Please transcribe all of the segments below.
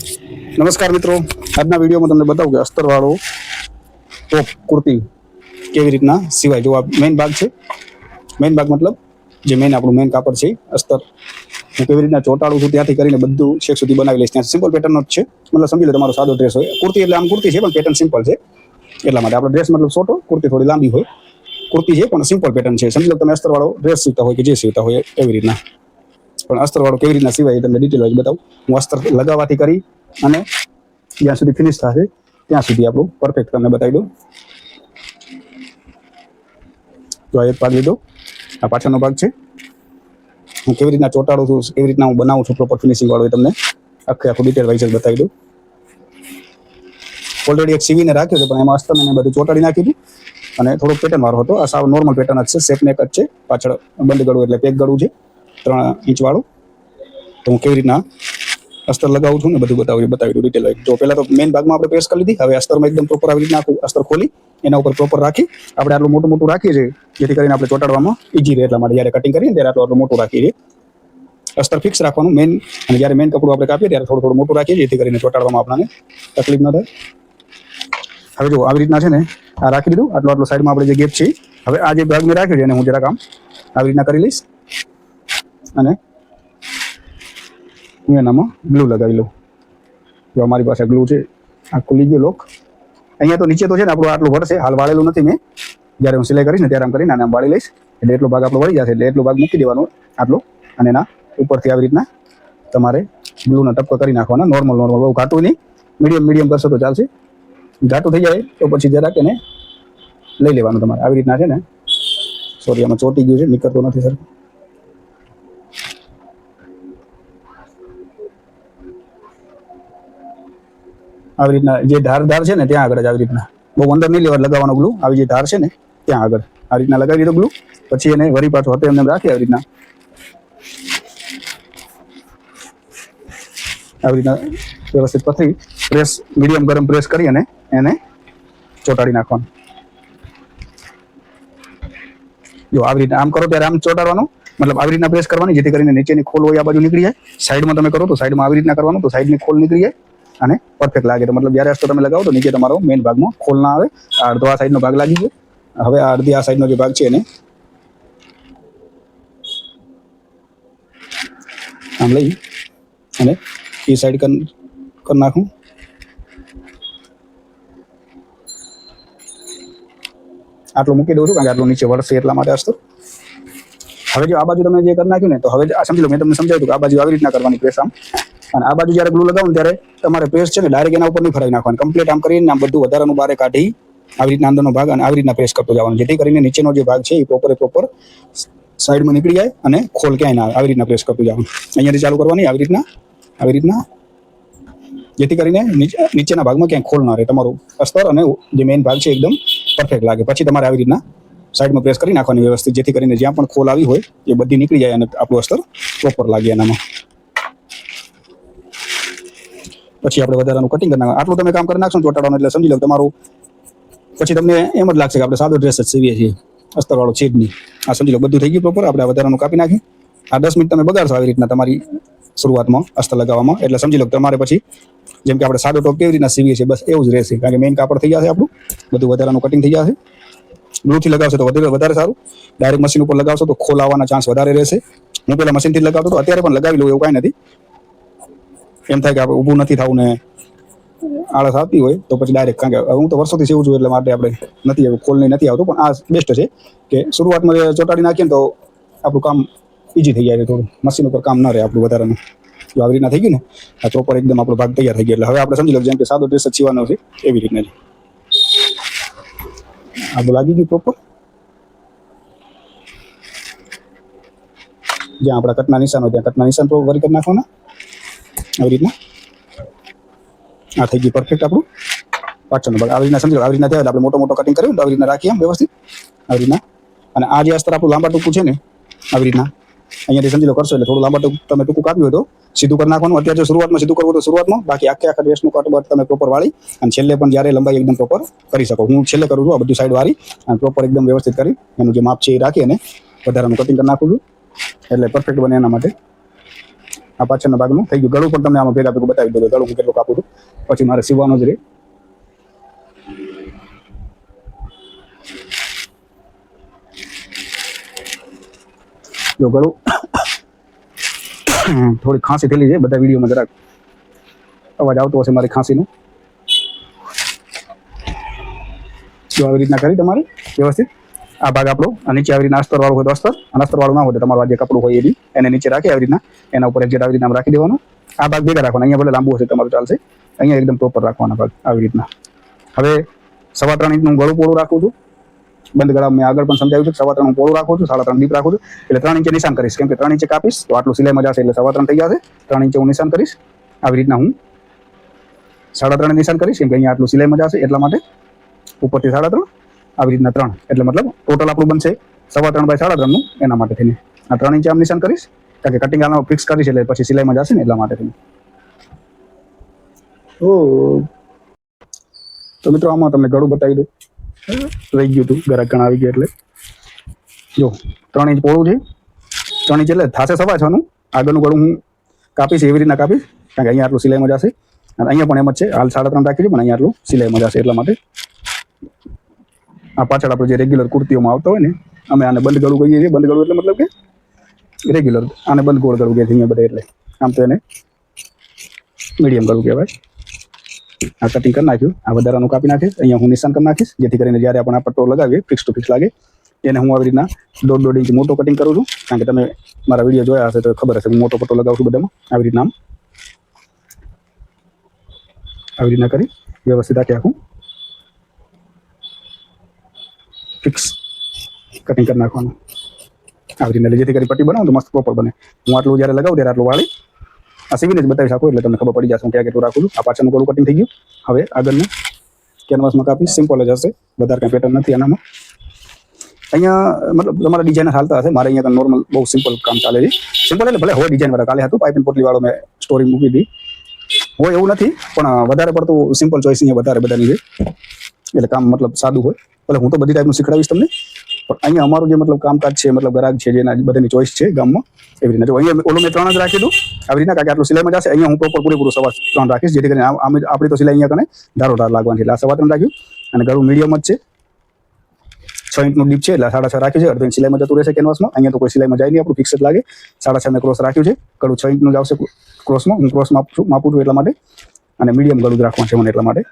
નમસ્કાર મિત્રો, આજના વિડીયોમાં તમને બતાવું કે અસ્તરવાળો ટોપ કુર્તી કેવી રીતના સિવાય. જો આ મેઇન ભાગ છે, મેઇન ભાગ મતલબ જે મેઇન આપણું મેઇન કાપડ છે અસ્તર, હું કેવી રીતના ચોંટાડું છું ત્યાંથી કરીને બધું શેક સુધી બનાવી લઈશ. ત્યાં સિમ્પલ પેટર્નનો જ છે, મતલબ સમજી લો તમારો સાદો ડ્રેસ હોય. કુર્તી એટલે આમ કુર્તી છે પણ પેટર્ન સિમ્પલ છે, એટલા માટે આપણો ડ્રેસ મતલબ છોટો, કુર્તી થોડી લાંબી હોય. કુર્તી છે પણ સિમ્પલ પેટર્ન છે. સમજી લો તમે અસ્તરવાળો ડ્રેસ સીવતા હોય કે જે સીવતા હોય એવી રીતના. પણ અસ્તરવાળો કેવી રીતના સિવાય એ તમને ડિટેલ વાઇઝ બતાવું. હું અસ્તર લગાવવાથી કરી અને જ્યાં સુધી ફિનિશ થશે ત્યાં સુધી આપણું પરફેક્ટ તમને બતાવી દઉં. તો આ એક ભાગ લીધો, આ પાછળનો ભાગ છે. હું કેવી રીતના ચોંટાડું છું, કેવી રીતના હું બનાવું છું પ્રોપર ફિનિશિંગ વાળું એ તમને આખું ડિટેલ વાઇઝ જ બતાવી દઉં. ઓલરેડી એક સીવીને રાખ્યો છે પણ એમાં અસ્તર ને બધું ચોંટાડી નાખ્યું હતું અને થોડોક પેટર્ન વાળો હતો. આ સાવ નોર્મલ પેટર્ન જ છે, શેપ નેક જ છે. પાછળ બંધ ગળું એટલે પેક ગળું છે 3 ઇંચ વાળું. તો હું કેવી રીતના અસ્તર લગાવું છું ને બધું બતાવી દઉં ડિટેલ વાઇઝ. જો પહેલા તો મેઇન ભાગમાં આપણે પ્રેસ કરી લીધી, હવે અસ્તરમાં એકદમ પ્રોપર આવી રીતના આખું અસ્તર ખોલી એના ઉપર પ્રોપર રાખી આપણે આટલું મોટું રાખીએ છીએ જેથી કરીને આપણે ચોંટાડવામાં ઈજી રહે. એટલા માટે જ્યારે કટિંગ કરીએ ત્યારે આટલું મોટું રાખીએ છીએ. અસ્તર ફિક્સ રાખવાનું મેઇન, અને જ્યારે મેઇન કપડું આપણે કાપીએ ત્યારે થોડું મોટું રાખીએ જેથી કરીને ચોંટાડવામાં આપણને તકલીફ ન થાય. હવે જો આવી રીતના છે ને આ રાખી દીધું, આટલો સાઈડમાં આપણે જે ગેપ છે, હવે આ જે ભાગ મેં રાખ્યો છે એને હું જરાક આમ આવી રીતના કરી લઈશ અને હું એનામાં ગ્લુ લગાવી લઉં. જો અમારી પાસે ગ્લુ છે, આ ખુલી ગયો લોક. અહીંયા તો નીચે તો છે ને આપણું આટલું વળશે, હાલ વાળેલું નથી મેં. જ્યારે હું સિલાઈ કરીશ ને ત્યારે આમ કરીને આમ વાળી લઈશ એટલે એટલો ભાગ આપણો વળી જશે. એટલે એટલો ભાગ મૂકી દેવાનો આટલો, અને એના ઉપરથી આવી રીતના તમારે ગ્લુના ટપકા કરી નાખવાના. નોર્મલ બહુ ઘાટું નહીં, મીડિયમ કરશો તો ચાલશે. ઘાટું થઈ જાય તો પછી જરાક એને લઈ લેવાનું તમારે આવી રીતના છે ને. સોરી, આમાં ચોંટી ગયું છે, નીકળતો નથી સર. આવી રીતના જે ધાર છે ને ત્યાં આગળ જ આવી રીતના, બહુ અંદર નહીં લેવા લગાવવાનો ગ્લુ. આવી જે ધાર છે ને ત્યાં આગળ આવી રીતના લગાવી દીધો ગ્લુ. પછી એને વરી પાછો હતો એમને રાખી આવી રીતના વ્યવસ્થિત પથરી પ્રેસ, મીડિયમ ગરમ પ્રેસ કરી અને એને ચોંટાડી નાખવાનું. જો આવી રીતના આમ કરો ત્યારે આમ ચોંટાડવાનું, મતલબ આવી રીતના પ્રેસ કરવાની જેથી કરીને નીચેની ખોલ હોય આ બાજુ નીકળી જાય. સાઈડમાં તમે કરો તો સાઈડમાં આવી રીતના કરવાનું, તો સાઈડની ખોલ નીકળી જાય અને પરફેક્ટ લાગે. તો મતલબ જ્યારે અસ્તર તમે લગાવો તો નીચે તમારો મેઇન ભાગમાં ખોલ ના આવે. આ અડધો આ સાઈડનો ભાગ લાગી ગયો. હવે આ અડધી આ સાઈડનો જે ભાગ છે એને આમ લઈ અને એ સાઈડ કરી નાખું. આટલું મૂકી દઉં છું કારણ કે આટલું નીચે વળશે એટલા માટે અસ્તર. હવે જો આ બાજુ તમે જે કરી નાખ્યું ને, તો હવે આ સમજી લો મેં તમને સમજાવ્યું કે આ બાજુ આવી રીતના કરવાની પ્રેસ આમ, અને આ બાજુ જ્યારે ગ્લુ લગાવો ત્યારે તમારે પ્રેસ છે ને ડાયરેક્ટ એના ઉપર નહીં ફરાવી નાખવાની. કમ્પ્લીટ આમ કરીને આમ બધું વધારાનું બહાર કાઢી આવી રીતના અંદરનો ભાગ અને આવી રીતના પ્રેસ કરતો જવાનું જેથી કરીને નીચેનો જે ભાગ છે એ પ્રોપર સાઈડમાં નીકળી જાય અને ખોલ ક્યાંય ના આવે. આવી રીતના પ્રેસ કરતું જવાનું. અહીંયાથી ચાલુ કરવાની આવી રીતના જેથી કરીને નીચેના ભાગમાં ક્યાંય ખોલ ના રહે. તમારું અસ્તર અને જે મેઇન ભાગ છે એકદમ પરફેક્ટ લાગે. પછી તમારે આવી રીતના સાઈડમાં પ્રેસ કરી નાખવાની વ્યવસ્થિત જેથી કરીને જ્યાં પણ ખોલ આવી હોય એ બધી નીકળી જાય અને આપણું અસ્તર પ્રોપર લાગે એનામાં. પછી આપણે વધારાનું કટિંગ કરી નાખવાનું. આટલું તમે કામ કરી નાખશો ચોંટાડવાનું એટલે સમજી લો તમારું પછી તમને એમ જ લાગશે કે આપણે સાદો ડ્રેસ જ સીવીએ છીએ, અસ્તરવાળો છે જ નહીં. આ સમજી લો બધું થઈ ગયું પ્રોપર. આપણે વધારાનું કાપી નાખી. આ 10 મિનિટ તમે બગાડશો આવી રીતના તમારી શરૂઆતમાં અસ્તર લગાવવામાં, એટલે સમજી લો તમારે પછી જેમ કે આપણે સાદો ટોપ કેવી રીતના સીવીએ છીએ બસ એવું જ રહેશે. કારણ કે મેઇન કાપડ થઈ જશે આપણું, બધું વધારાનું કટિંગ થઈ જશે. ગ્લુથી લગાવશો તો વધારે સારું. ડાયરેક્ટ મશીન ઉપર લગાવશો તો ખોલ આવવાના ચાન્સ વધારે રહેશે. હું પહેલાં મશીનથી લગાવતો હતો, અત્યારે પણ લગાવી લઉં એવું કાંઈ નથી. એમ થાય કે આપણે ઊભું નથી થવું ને આળસ આવતી હોય તો પછી ડાયરેક્ટ, કારણ કે હું તો વર્ષોથી સીવું છું એટલે માટે આપણે નથી આવ્યું, ખોલ નહીં નથી આવતું. પણ આ બેસ્ટ છે કે શરૂઆતમાં ચોંટાડી નાખીએ ને તો આપણું કામ ઇઝી થઈ જાય છે. થોડું મશીન ઉપર કામ ન રહે આપણું વધારાનું. જો આવી રીતના થઈ ગયું ને આ પ્રોપર એકદમ આપણો ભાગ તૈયાર થઈ ગયો. એટલે હવે આપણે સમજી લો જેમ કે સાદો ડ્રેસ જ સીવાનો છે એવી રીતના જ આ તો લાગી ગયું પ્રોપર. જ્યાં આપણા કટના નિશાન હોય ત્યાં કટના નિશાન પ્રોપર વરી કરી નાખવાના આવી રીતના. આ થઈ ગયું પરફેક્ટ આપણું પાછળનો ભાગ. આવી રીતના સમજી લો, આવી રીતના થયા આપણે મોટો કટિંગ કર્યું તો આવી રીતના રાખીએ આમ વ્યવસ્થિત આવી રીતના. અને આ જે અસ્તર આપણું લાંબા ટૂંકું છે ને આવી રીતના અહીંયાથી સમજી લો કરશો એટલે થોડું લાંબા તમે ટૂંકું કાપ્યું હોય તો સીધું કરી નાખવાનું. અત્યારે જો શરૂઆતમાં સીધું કરવું તો શરૂઆતમાં, બાકી આખા ડ્રેસનું કટ તમે પ્રોપર વાળી અને છેલ્લે પણ જ્યારે લંબાઈ એકદમ પ્રોપર કરી શકો. હું છેલ્લે કરું છું આ બધું સાઈડ વાળી અને પ્રોપર એકદમ વ્યવસ્થિત કરી એનું જે માપ છે એ રાખી અને વધારાનું કટિંગ કરી નાખું છું એટલે પરફેક્ટ બને એના માટે. આ પાછળના ભાગનું થઈ ગયું. ગળું પણ તમને આમાં ભેગા ભેગું બતાવી દઉં ગળું હું કેટલું કાપું છું, પછી મારે સીવવાનું જ રહે. જો ગળું થોડી ખાંસી થયેલી છે, બધા વિડીયોમાં જરાક અવાજ આવતો હશે મારી ખાંસીનો. જો આવી રીતના કરી તમારે વ્યવસ્થિત આ ભાગ આપણો નીચે આવી રીતના અસ્તર વાળું હોય તો અસ્તર, અને અસ્તર વાળું ના હોય તો તમારું આ જે કપડું હોય એ બી એને નીચે રાખી આવી રીતના એના ઉપર એક્ઝેટ આવી રીતના રાખી દેવાનું. આ ભાગ ભેગા રાખવાના, અહીંયા ભલે લાંબુ હશે તમારું ચાલશે, અહીંયા એકદમ પ્રોપર રાખવાના ભાગ આવી રીતના. હવે 3.25 ઇંચનું ગળું પોળું રાખું છું. બંધ ગળા મેં આગળ પણ સમજાવ્યું છે, 3.25 હું પોળું રાખું છું, 3.5 ડીપ રાખું છું. એટલે 3 ઇંચે નિશાન કરીશ, કેમ કે 3 ઇંચે કાપીશ તો આટલું સિલાઈમાં જશે એટલે 3.25 થઈ જશે. 3 ઇંચે હું નિશાન કરીશ આવી રીતના, હું 3.5 નિશાન કરીશ કેમ કે અહીંયા આટલું સિલાઈમાં જશે એટલા માટે. ઉપરથી 3.5 આવી રીતના 3 એટલે મતલબ ટોટલ આપણું બનશે 3.25 નું. એના માટે થઈને આ 3 ઇંચે આમ નિશાન કરીશ, કારણ કે કટિંગ આનો ફિક્સ કરીશ એટલે પછી સિલાઈમાં જશે ને એટલા માટે થઈને. તો મિત્રો આમાં તમને ગળું બતાવી દઉં, રહી ગયું હતું ગરાક ઘણા આવી ગયા એટલે. જો 3 ઇંચ પોળું છે, 3 ઇંચ એટલે થશે 6.5 નું. આગળનું ગળું હું કાપીશ એવી રીતના કાપીશ, કારણ કે અહીંયા આટલું સિલાઈમાં જશે, અને અહીંયા પણ એમ જ છે, હાલ 3.5 રાખી છે પણ અહીંયા આટલું સિલાઈમાં જશે એટલા માટે. આ પાછળ આપણે જે રેગ્યુલર કુર્તીઓમાં આવતા હોય ને, અમે આને બંધ ગળું કહીએ છીએ. બંધ ગળું એટલે મતલબ કે રેગ્યુલર, આને બંધ ગોળ ગળું કહે છે અહીંયા બધા. એટલે આમ તો એને મીડિયમ ગળું કહેવાય. આ કટિંગ કરી નાખ્યું, આ વધારાનું કાપી નાખીશ, અહીંયા હું નિશાન કરી નાખીશ, જેથી કરીને જ્યારે આપણે આ પટ્ટો લગાવીએ ફિક્સ ટુ ફિક્સ લાગે. એને હું આવી રીતના 1.5 ઇંચ મોટો કટિંગ કરું છું, કારણ કે તમે મારા વિડીયો જોયા હશે તો ખબર હશે હું મોટો પટ્ટો લગાવું છું બધામાં. આવી રીતના આમ આવી રીતના કરી વ્યવસ્થિત આખું ફિક્સ કટિંગ કરી નાખવાનું આવી રીતના, જેથી કરી પટ્ટી બનાવું તો મસ્ત પ્રોપર બને. હું આટલું જ્યારે લગાવું ત્યારે આટલું વાળી આ સીવીને જ બતાવી શકું, એટલે તમને ખબર પડી જશે હું ક્યાં કેટલું રાખું છું. આ પાછળનું ગળું કટિંગ થઈ ગયું. હવે આગળનું કેનવાસમાં કાપીશ, સિમ્પલ જ હશે, વધારે કંઈ પેટર્ન નથી આનામાં. અહીંયા મતલબ તમારા ડિઝાઇનર હાલતા હશે, મારે અહીંયા નોર્મલ બહુ સિમ્પલ કામ ચાલે છે. સિમ્પલ એટલે ભલે હોય ડિઝાઇન વાળા, કાલે હતું પાઇપિંગ પોટલી વાળો મેં સ્ટોરી મૂકી હતી, હોય એવું નથી, પણ વધારે પડતું સિમ્પલ ચોઈસ અહીંયા વધારે બધાની છે, એટલે કામ મતલબ સાદું હોય. ભલે હું તો બધી ટાઈપનું શીખડાવીશ તમને, પણ અહીંયા અમારું જે મતલબ કામકાજ છે, મતલબ ગ્રાહક છે જેના બધાની ચોઈસ છે ગામમાં, એવી રીતના. જો અહીંયા ઓલું મેં 3 જ રાખી દઉં આવી રીતના, કારણ કે આટલું સિલાઈમાં જશે. અહીંયા હું પ્રોપર પૂરેપૂરું 3.25 રાખીશ, જેથી કરીને આપણી તો સિલાઈ અહીંયા કને ધારોધાર લાગવાની છે. એટલે આ 3.25 રાખ્યું, અને ગળું મીડિયમ જ છે, 6 ઇંચનું ડીપ છે એટલે 6.5 રાખ્યું છે. અડધો ઇંચ સિલાઈમાં જતું રહેશે કેનવાસમાં, અહીંયા તો કોઈ સિલાઈમાં જાય નહીં, આપણું ફિક્સ જ લાગે. 6.5 મેં ક્રોસ રાખ્યું છે. ગળું 6 ઇંચનું જ આવશે ક્રોસમાં, હું ક્રોસ માપું છું એટલા માટે, અને મીડિયમ ગળું જ રાખવાનું છે મને એટલા માટે.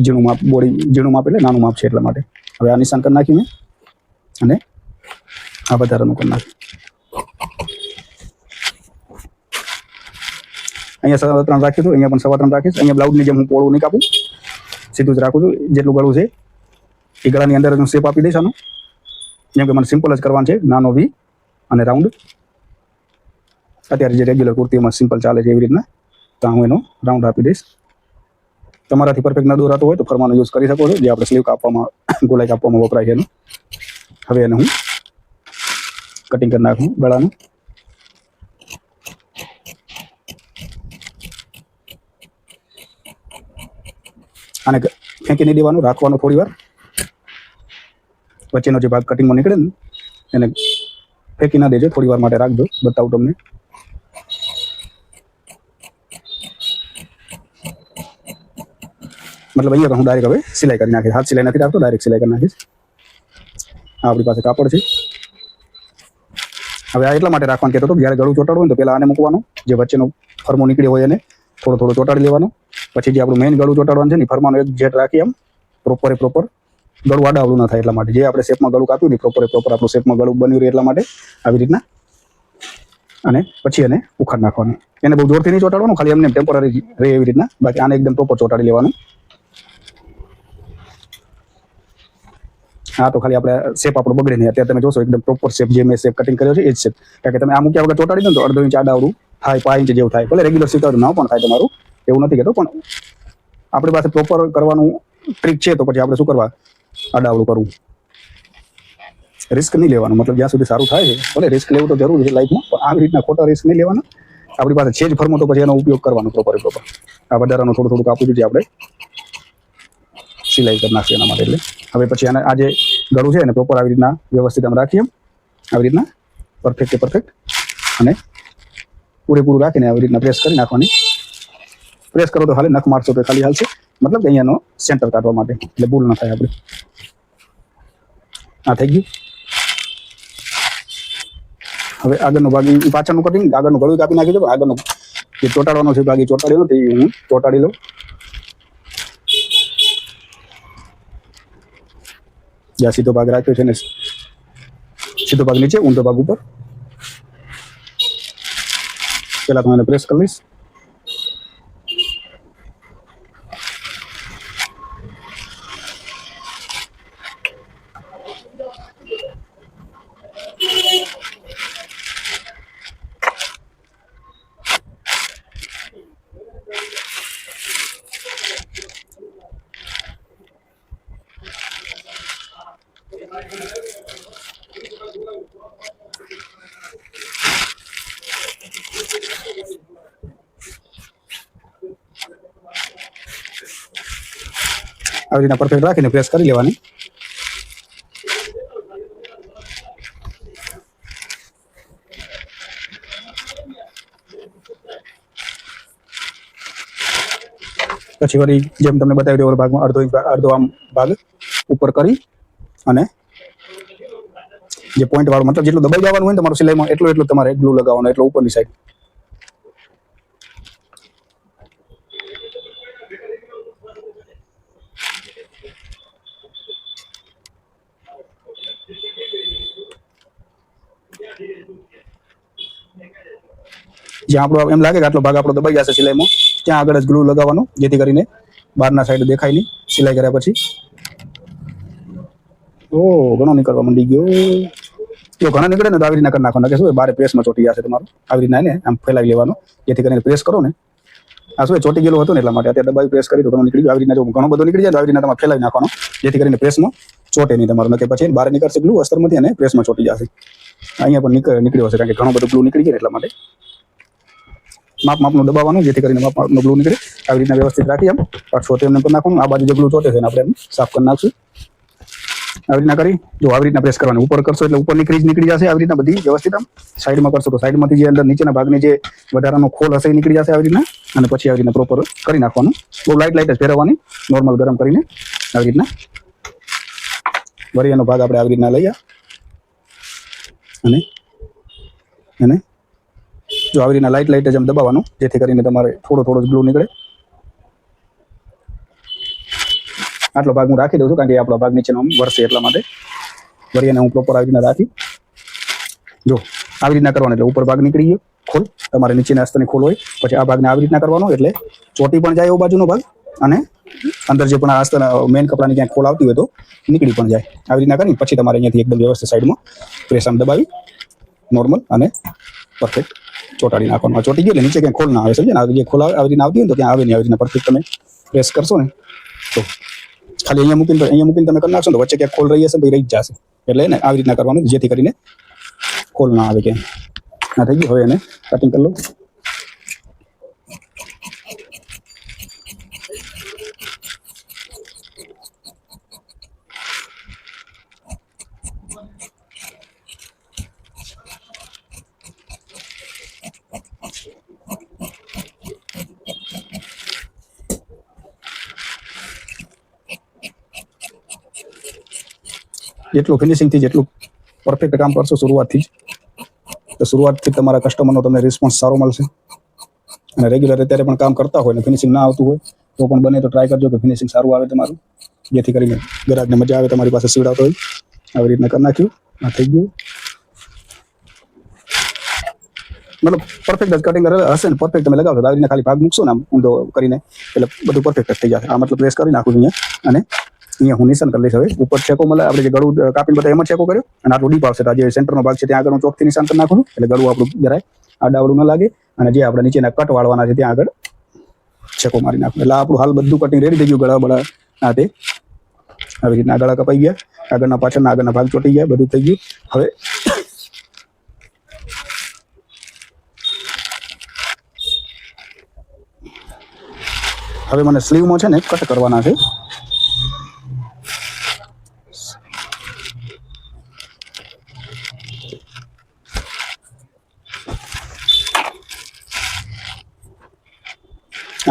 ઝીણું માપ, બોડી ઝીણું માપ એટલે નાનું માપ છે એટલા માટે. હવે આ નિશાન કરી નાખ્યું મેં, અને આ વધારાનું કરી નાખ્યું. અહીંયા 3.5 રાખ્યું હતું, અહીંયા પણ 3.25 રાખીશ. અહીંયા બ્લાઉઝની જેમ હું પોળું નહીં કાપું, સીધું જ રાખું છું. જેટલું ગળું છે એ ગળાની અંદર હું શેપ આપી દઈશ આનો, જેમ કે મને સિમ્પલ જ કરવાનું છે, નાનો વી અને રાઉન્ડ. અત્યારે જે રેગ્યુલર કુર્તીમાં સિમ્પલ ચાલે છે એવી રીતના, તો હું એનો રાઉન્ડ આપી દઈશ. તમારાથી પરફેક્ટ ન દોરાતો હોય તો ફરમાનો યુઝ કરી શકો છો, જે આપણે સ્લીવ કાપવામાં, ગોલાઈ કાપવામાં વપરાય છે એનું. હવે એને હું કટિંગ કરી નાખું ગળાનું. આને ફેંકી નહીં દેવાનું, રાખવાનું થોડી વાર. વચ્ચેનો જે ભાગ કટિંગમાં નીકળે ને એને ફેંકી ના દેજો, થોડી વાર માટે રાખજો, બતાવું તમને. મતલબ અહીંયા તો હું ડાયરેક્ટ હવે સિલાઈ કરી નાખીશ, હાથ સિલાઈ નથી રાખતો, ડાયરેક્ટ સિલાઈ કરી નાખીશ. આપણી પાસે કાપડ છે. હવે આ એટલા માટે રાખવાનું કહેતો હતો, જ્યારે ગળું ચોટાડવું હોય તો પહેલાં આને મૂકવાનું, જે વચ્ચેનો ફરમો નીકળ્યો હોય એને થોડો થોડો ચોટાડી લેવાનો. પછી જે આપણું મેઇન ગળું ચોટાડવાનું છે ને, ફરમાનો એક જેટ રાખી એમ પ્રોપર ગળું આડાવડું ના થાય એટલા માટે. જે આપણે શેપમાં ગળું કાપ્યું ને પ્રોપર આપણું શેપમાં ગળું બન્યું રહે એટલા માટે આવી રીતના. અને પછી એને ઉખાડ નાખવાનું. એને બહુ જોરથી નહીં ચોટાડવાનું, ખાલી એમને ટેમ્પરરી રહે એવી રીતના. બાકી આને એકદમ પ્રોપર ચોટાડી લેવાનું. હા, તો ખાલી આપણે શેપ આપણો બગડે નહીં. અત્યારે તમે જોશો એકદમ પ્રોપર શેપ, જે મેં શેપ કટિંગ કર્યો છે એ જ શેપ. કારણ કે તમે આ મૂક્યા વગર ચોટાડી દો તો 1.5 ઇંચ આડાવડું થાય, 5 ઇંચ જેવું થાય. ભલે રેગ્યુલર સીવતા ના પણ થાય તમારું, એવું નથી કહેતો, પણ આપણી પાસે પ્રોપર કરવાનું ટ્રીક છે તો પછી આપણે શું કરવા, આડાવડું કરવું. રિસ્ક નહીં લેવાનું, મતલબ જ્યાં સુધી સારું થાય છે ભલે રિસ્ક લેવું તો જરૂરી છે લાઈફમાં, પણ આવી રીતના ખોટા રિસ્ક નહીં લેવાના. આપણી પાસે છે જ ફરમો તો પછી એનો ઉપયોગ કરવાનો પ્રોપર. આ વધારાનું થોડું થોડું કાપવું જોઈએ આપણે સિલાઈ કરી નાખીએ એના માટે. એટલે હવે પછી આને આ જે ગળું છે એને પ્રોપર આવી રીતના વ્યવસ્થિત આમ રાખીએ, આવી રીતના પરફેક્ટ. અને પૂરેપૂરું રાખીને આવી રીતના પ્રેસ કરી નાખવાની. પ્રેસ કરો તો હાલે, નખ મારશો તો ખાલી હાલશે, મતલબ કે અહીંયાનો સેન્ટર કાઢવા માટે, એટલે ભૂલ ન થાય આપણે. આ થઈ ગયું. હવે આગળનો ભાગ પાછળનું કટિંગ, આગળનું ગળું કાપી નાખી દો. આગળનો જે ચોટાડવાનો છે ભાગ એ ચોટાડી લો, તે હું ચોટાડી લઉં. જ્યાં સીધો ભાગ રાખ્યો છે ને, સીધો ભાગ નીચે, ઊંધો ભાગ ઉપર. પહેલા તો મને પ્રેસ કરી લઈશ. આવી રીતના પરફેક્ટ રાખીને પ્રેસ કરી લેવાની. પછી વળી જેમ તમને બતાવી દો, ભાગમાં અડધો આમ ભાગ ઉપર કરી અને જે પોઈન્ટ વાળું, મતલબ જેટલું દબાઈ જવાનું હોય ને તમારું સિલાઈમાં, એટલું તમારે ગ્લુ લગાવવાનો, એટલો ઉપરની સાઈડ. જ્યાં આપણો એમ લાગે કે આટલો ભાગ આપણો દબાઈ જશે સિલાઈમાં, ત્યાં આગળ જ ગ્લુ લગાવવાનું, જેથી કરીને બહારના સાઈડ દેખાય નહીં સિલાઈ કર્યા પછી. ઓ ઘણો નીકળવા માંડી ગયો. જો ઘણા નીકળે ને તો આવી રીતના કરી નાખવાના, કે શું બારે પ્રેસમાં ચોટી જશે તમારું. આવી રીતના એને આમ ફેલાવી લેવાનું, જેથી કરીને પ્રેસ કરો ને, આ શું ચોટી ગયેલો હતો ને એટલા માટે. અત્યારે દબાવી પ્રેસ કરી તો ઘણો નીકળી ગયો. આવી રીતના જો ઘણો બધો નીકળી જાય તો આવી રીતના તમારે ફેલાવી નાખવાનો, જેથી કરીને પ્રેસમાં ચોટે નહીં તમારું. નકે પછી બહાર નીકળશે ગ્લુ અસ્તરમાંથી અને પ્રેસમાં ચોટી જશે. અહીંયા પણ નીકળ્યો હશે, કારણ કે ઘણો બધો ગ્લુ નીકળી જાય એટલા માટે. માપનું દબાવવાનું, જેથી કરીને માપનો ગ્લુ નીકળે. આવી રીતના વ્યવસ્થિત રાખી એમ પાછો તેમને કરી નાખવાનું. આ બાજુ જે ગ્લુ ચોટે છે એને આપણે એમ સાફ કરી નાખશું. આવી રીતના કરી જો આવી રીતના પ્રેસ કરવાનું. ઉપર કરશો એટલે ઉપરની ક્રીજ નીકળી જશે. આવી રીતના બધી વ્યવસ્થિત આમ સાઈડમાં કરશો તો સાઈડમાંથી જે અંદર નીચેના ભાગની જે વધારાનો ખોલ હશે એ નીકળી જશે આવી રીતના. અને પછી આવી રીતના પ્રોપર કરી નાખવાનું. બહુ લાઇટ જ ફેરવવાની, નોર્મલ ગરમ કરીને આવી રીતના. વળી એનો ભાગ આપણે આવી રીતના લઈએ અને જો આવી રીતના લાઇટ જ આમ દબાવવાનું, જેથી કરીને તમારે થોડો જ ગ્લુ નીકળે. આટલો ભાગ હું રાખી દઉં છું, કારણ કે આપણો ભાગ નીચેનો વરસે એટલા માટે. વળી એને હું પ્રોપર આવી રીતના રાખી. જો આવી રીતના કરવાનું એટલે ઉપર ભાગ નીકળી ગયો ખોલ, તમારે નીચેના અસ્તરની ખોલ હોય. પછી આ ભાગને આવી રીતના કરવાનો, એટલે ચોટી પણ જાય એવો બાજુનો ભાગ, અને અંદર જે પણ આ અસ્તર મેઇન કપડાની ક્યાંક ખોલ આવતી હોય તો નીકળી પણ જાય. આવી રીતના કરી પછી તમારે અહીંયાથી એકદમ વ્યવસ્થિત સાઈડમાં પ્રેસ આમ દબાવી નોર્મલ અને પરફેક્ટ ચોટાડી નાખવાનું. ચોટી ગયો એટલે નીચે ક્યાંક ખોલ ના આવે, સમજે ને. જે ખોલ આવી રીતના આવતી હોય તો ત્યાં આવે નહીં. આવી રીતના પરફેક્ટ તમે પ્રેસ કરશો ને તો ખાલી અહીંયા મૂકીને તમે કરી નાખશો તો વચ્ચે ક્યાંક ખોલ રહી હશે તો રહી જ જશે. એટલે એને આવી રીતના કરવાનું, જેથી કરીને ખોલ ના આવે ક્યાંય. ના થઈ ગયું. હવે એને કટિંગ કરી લો. જેટલું ફિનિશિંગથી જેટલું પરફેક્ટ કામ કરશો શરૂઆતથી તમારા કસ્ટમરનો તમને રિસ્પોન્સ સારો મળશે. અને રેગ્યુલર અત્યારે પણ કામ કરતા હોય ને ફિનિશિંગ ના આવતું હોય તો પણ બને તો ટ્રાય કરજો કે ફિનિશિંગ સારું આવે તમારું, જેથી કરીને ગ્રાહકને મજા આવે તમારી પાસે સીવડાવતો હોય. આવી રીતના કરી નાખ્યું. આ થઈ ગયું. મતલબ પરફેક્ટ જ કટિંગ હશે ને, પરફેક્ટ તમે લગાવશો. આવી રીતના ખાલી ભાગ મૂકશો ને આમ ઊંધો કરીને, એટલે બધું પરફેક્ટ જ થઈ જશે. આ મતલબ પ્રેસ કરી નાખું અહીંયા, અને અહીંયા હું નિશાન કરી લઈશ. હવે ઉપર છેકો મળે, આપણે જે ગળું કાપીને બધા એમાં છેકો કર્યો, અને આટલું ડીપ આવશે. આ જે સેન્ટરનો ભાગ છે ત્યાં આગળ હું ચોકથી નિશાન કરી નાખું છું, એટલે ગળું આપણું જરાય આડાવડું ન લાગે. અને જે આપણે નીચેના કટ વાળવાના છે ત્યાં આગળ છેકો મારી નાખું. એટલે આપણું હાલ બધું કટિંગ રેડી થઈ ગયું. ગળા બળા આ તે આવી રીતના ગળા કપાઈ ગયા, આગળના પાછળના આગળના ભાગ ચોટી ગયા, બધું થઈ ગયું. હવે મને સ્લીવમાં છે ને કટ કરવાના છે.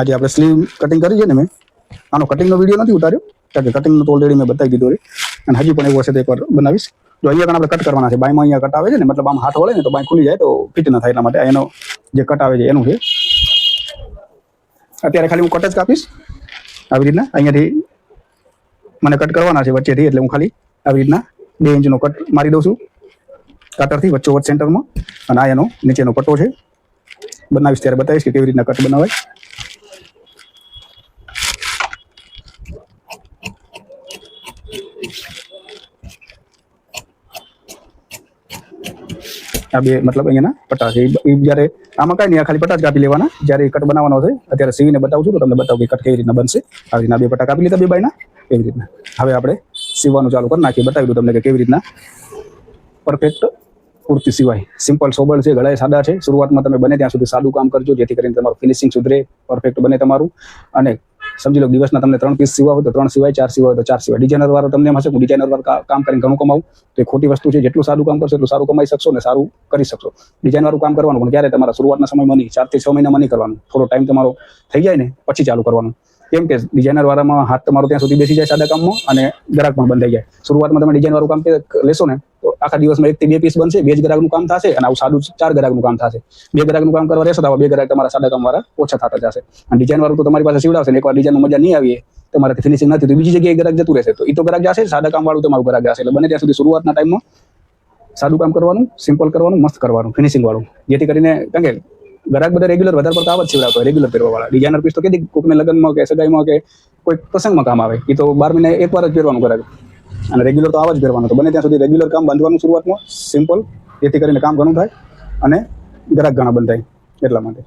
આજે આપણે સ્લીવ કટિંગ કરી છે ને, મેં આનો કટિંગનો વિડીયો નથી ઉતાર્યો કારણ કે કટિંગનું તો ઓલરેડી મેં બતાવી દીધું હોય અને હજી પણ એવું હશે તો એકવાર બનાવીશ. જો અહીંયા પણ આપણે કટ કરવાના છે, બાયમાં અહીંયા કટ આવે છે ને, મતલબ આમ હાથ વળે ને તો બાય ખુલી જાય તો ફિટ ન થાય, એટલા માટે એનો જે કટ આવે છે એનું છે. અત્યારે ખાલી હું કટ જ કાપીશ આવી રીતના. અહીંયાથી મને કટ કરવાના છે વચ્ચેથી, એટલે હું ખાલી આવી રીતના 2 ઇંચનો કટ મારી દઉં છું કાતરથી વચ્ચોવચ્ચ સેન્ટરમાં. અને આ એનો નીચેનો પટ્ટો છે, બનાવીશ ત્યારે બતાવીશ કે કેવી રીતના કટ બનાવાય. આ બે મતલબ અહીંયાના પટ્ટા છે, એ જ્યારે આમાં કાંઈ નહીં, ખાલી પટ્ટા જ કાપી લેવાના. જ્યારે કટ બનાવવાનો છે અત્યારે સીવીને બતાવું છું તો તમને બતાવું કે કટ કેવી રીતના બનશે. આવી રીતના 2 પટ્ટા કાપી લીધા 2 બાયના, એવી રીતના. હવે આપણે સીવવાનું ચાલુ કરી નાખીએ, બતાવી દઉં તમને કે કેવી રીતના પરફેક્ટ કુર્તી સિવાય. સિમ્પલ સોબર છે, ગળાએ સાદા છે. શરૂઆતમાં તમે બને ત્યાં સુધી સાદું કામ કરજો, જેથી કરીને તમારું ફિનિશિંગ સુધરે, પરફેક્ટ બને તમારું. અને સમજી લો દિવસના તમને 3 પીસ સીવા હોય તો 3 સિવાય, 4 સિવાય તો 4 સિવાય. ડિઝાઇનર વાળો તમને એમ હશે હું ડિઝાઇનર વાળું કામ કરીને ઘણું કમાવું, તો એ ખોટી વસ્તુ છે. જેટલું સારું કામ કરશો એટલું સારું કમાઈ શકશો ને સારું કરી શકશો. ડિઝાઇન વાળું કામ કરવાનું પણ ક્યારે તમારા શરૂઆતના સમયમાં નહીં, 4 થી 6 મહિનામાં નહીં કરવાનું. થોડો ટાઈમ તમારો થઈ જાય ને પછી ચાલુ કરવાનું. કેમ કે ડિઝાઇનર વાળામાં હાથ તમારો ત્યાં સુધી બેસી જાય સાદા કામમાં, અને ગ્રાહક પણ બંધ થઈ જાય. શરૂઆતમાં તમે ડિઝાઇન વાળું કામ લેશો ને તો આખા દિવસમાં 1 થી 2 પીસ બનશે, 2 જ ગ્રાહકનું કામ થશે, અને આવું સાદું 4 ગ્રાહકનું કામ થશે. 2 ગ્રાહકનું કામ કરવા રહેશે તો 2 ગ્રાહક તમારા સાદા કામ વાળા ઓછા થતા જશે. અને ડિઝાઇન વાળું તો તમારી પાસે સીવડાવશે ને એકવાર ડિઝાઇનમાં મજા નહીં આવી, તમારાથી ફિનિશિંગ નથી તો બીજી જગ્યાએ ગ્રાહક જતું રહેશે, તો એ તો ગ્રાહક જશે, સાદા કામ વાળું તમારું ગ્રાહક જશે. એટલે બને ત્યાં સુધી શરૂઆતના ટાઈમમાં સાદું કામ કરવાનું, સિમ્પલ કરવાનું, મસ્ત કરવાનું, ફિનિશિંગ વાળું. જેથી કરીને કારણ કે ગ્રાહક બધા રેગ્યુલર વધારે પડતા આવા જ સીવડાવતા હોય, રેગ્યુલર પહેરવા વાળા. ડિઝાઇનર પીસ તો કેદી કોકને લગ્નમાં કે સગાઈમાં કે કોઈ પ્રસંગમાં કામ આવે, એ તો 12 મહિને એકવાર જ પહેરવાનું ગ્રાહક, અને રેગ્યુલર તો આવા જ પહેરવાનું. તો બને ત્યાં સુધી રેગ્યુલર કામ બાંધવાનું શરૂઆતમાં, સિમ્પલ, જેથી કરીને કામ ઘણું થાય અને ગ્રાહક ઘણા બંધ થાય, એટલા માટે.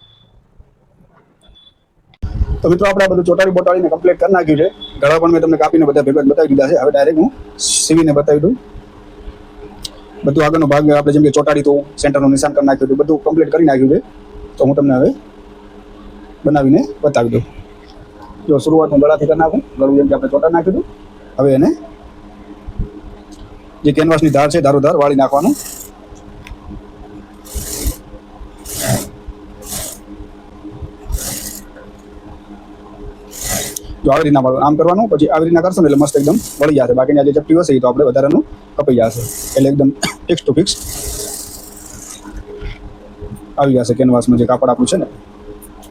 તો મિત્રો આપણે આ બધું ચોટાડી બોટાડીને કમ્પ્લીટ કરી નાખ્યું છે. ગળા પણ મેં તમને કાપીને બધા ભેગા બતાવી દીધા છે. હવે ડાયરેક્ટ હું સીવીને બતાવી દઉં. બધું આગળનો ભાગ આપણે જેમ કે ચોટાડી તો સેન્ટરનું નિશાન કરી નાખ્યું હતું, બધું કમ્પ્લીટ કરી નાખ્યું છે. તો હું તમને હવે બનાવીને બતાવી દઉં. જો શરૂઆત હું ગળાથી કરી નાખું, ગળું જેમ કે આપણે ચોટાડી નાખ્યું હતું. હવે એને જે કેનવાસની ધાર છે ધારોધાર વાળી નાખવાનું. જો આવી રીતના આમ કરવાનું, પછી આવી રીતના કરશો ને એટલે મસ્ત એકદમ વળી જશે. બાકીની આ જે ચપટી હશે એ તો આપણે વધારાનું કપાઈ જશે, એટલે એકદમ ફિક્સ ટુ ફિક્સ આવી જશે કેનવાસમાં જે કાપડ આપણું છે ને.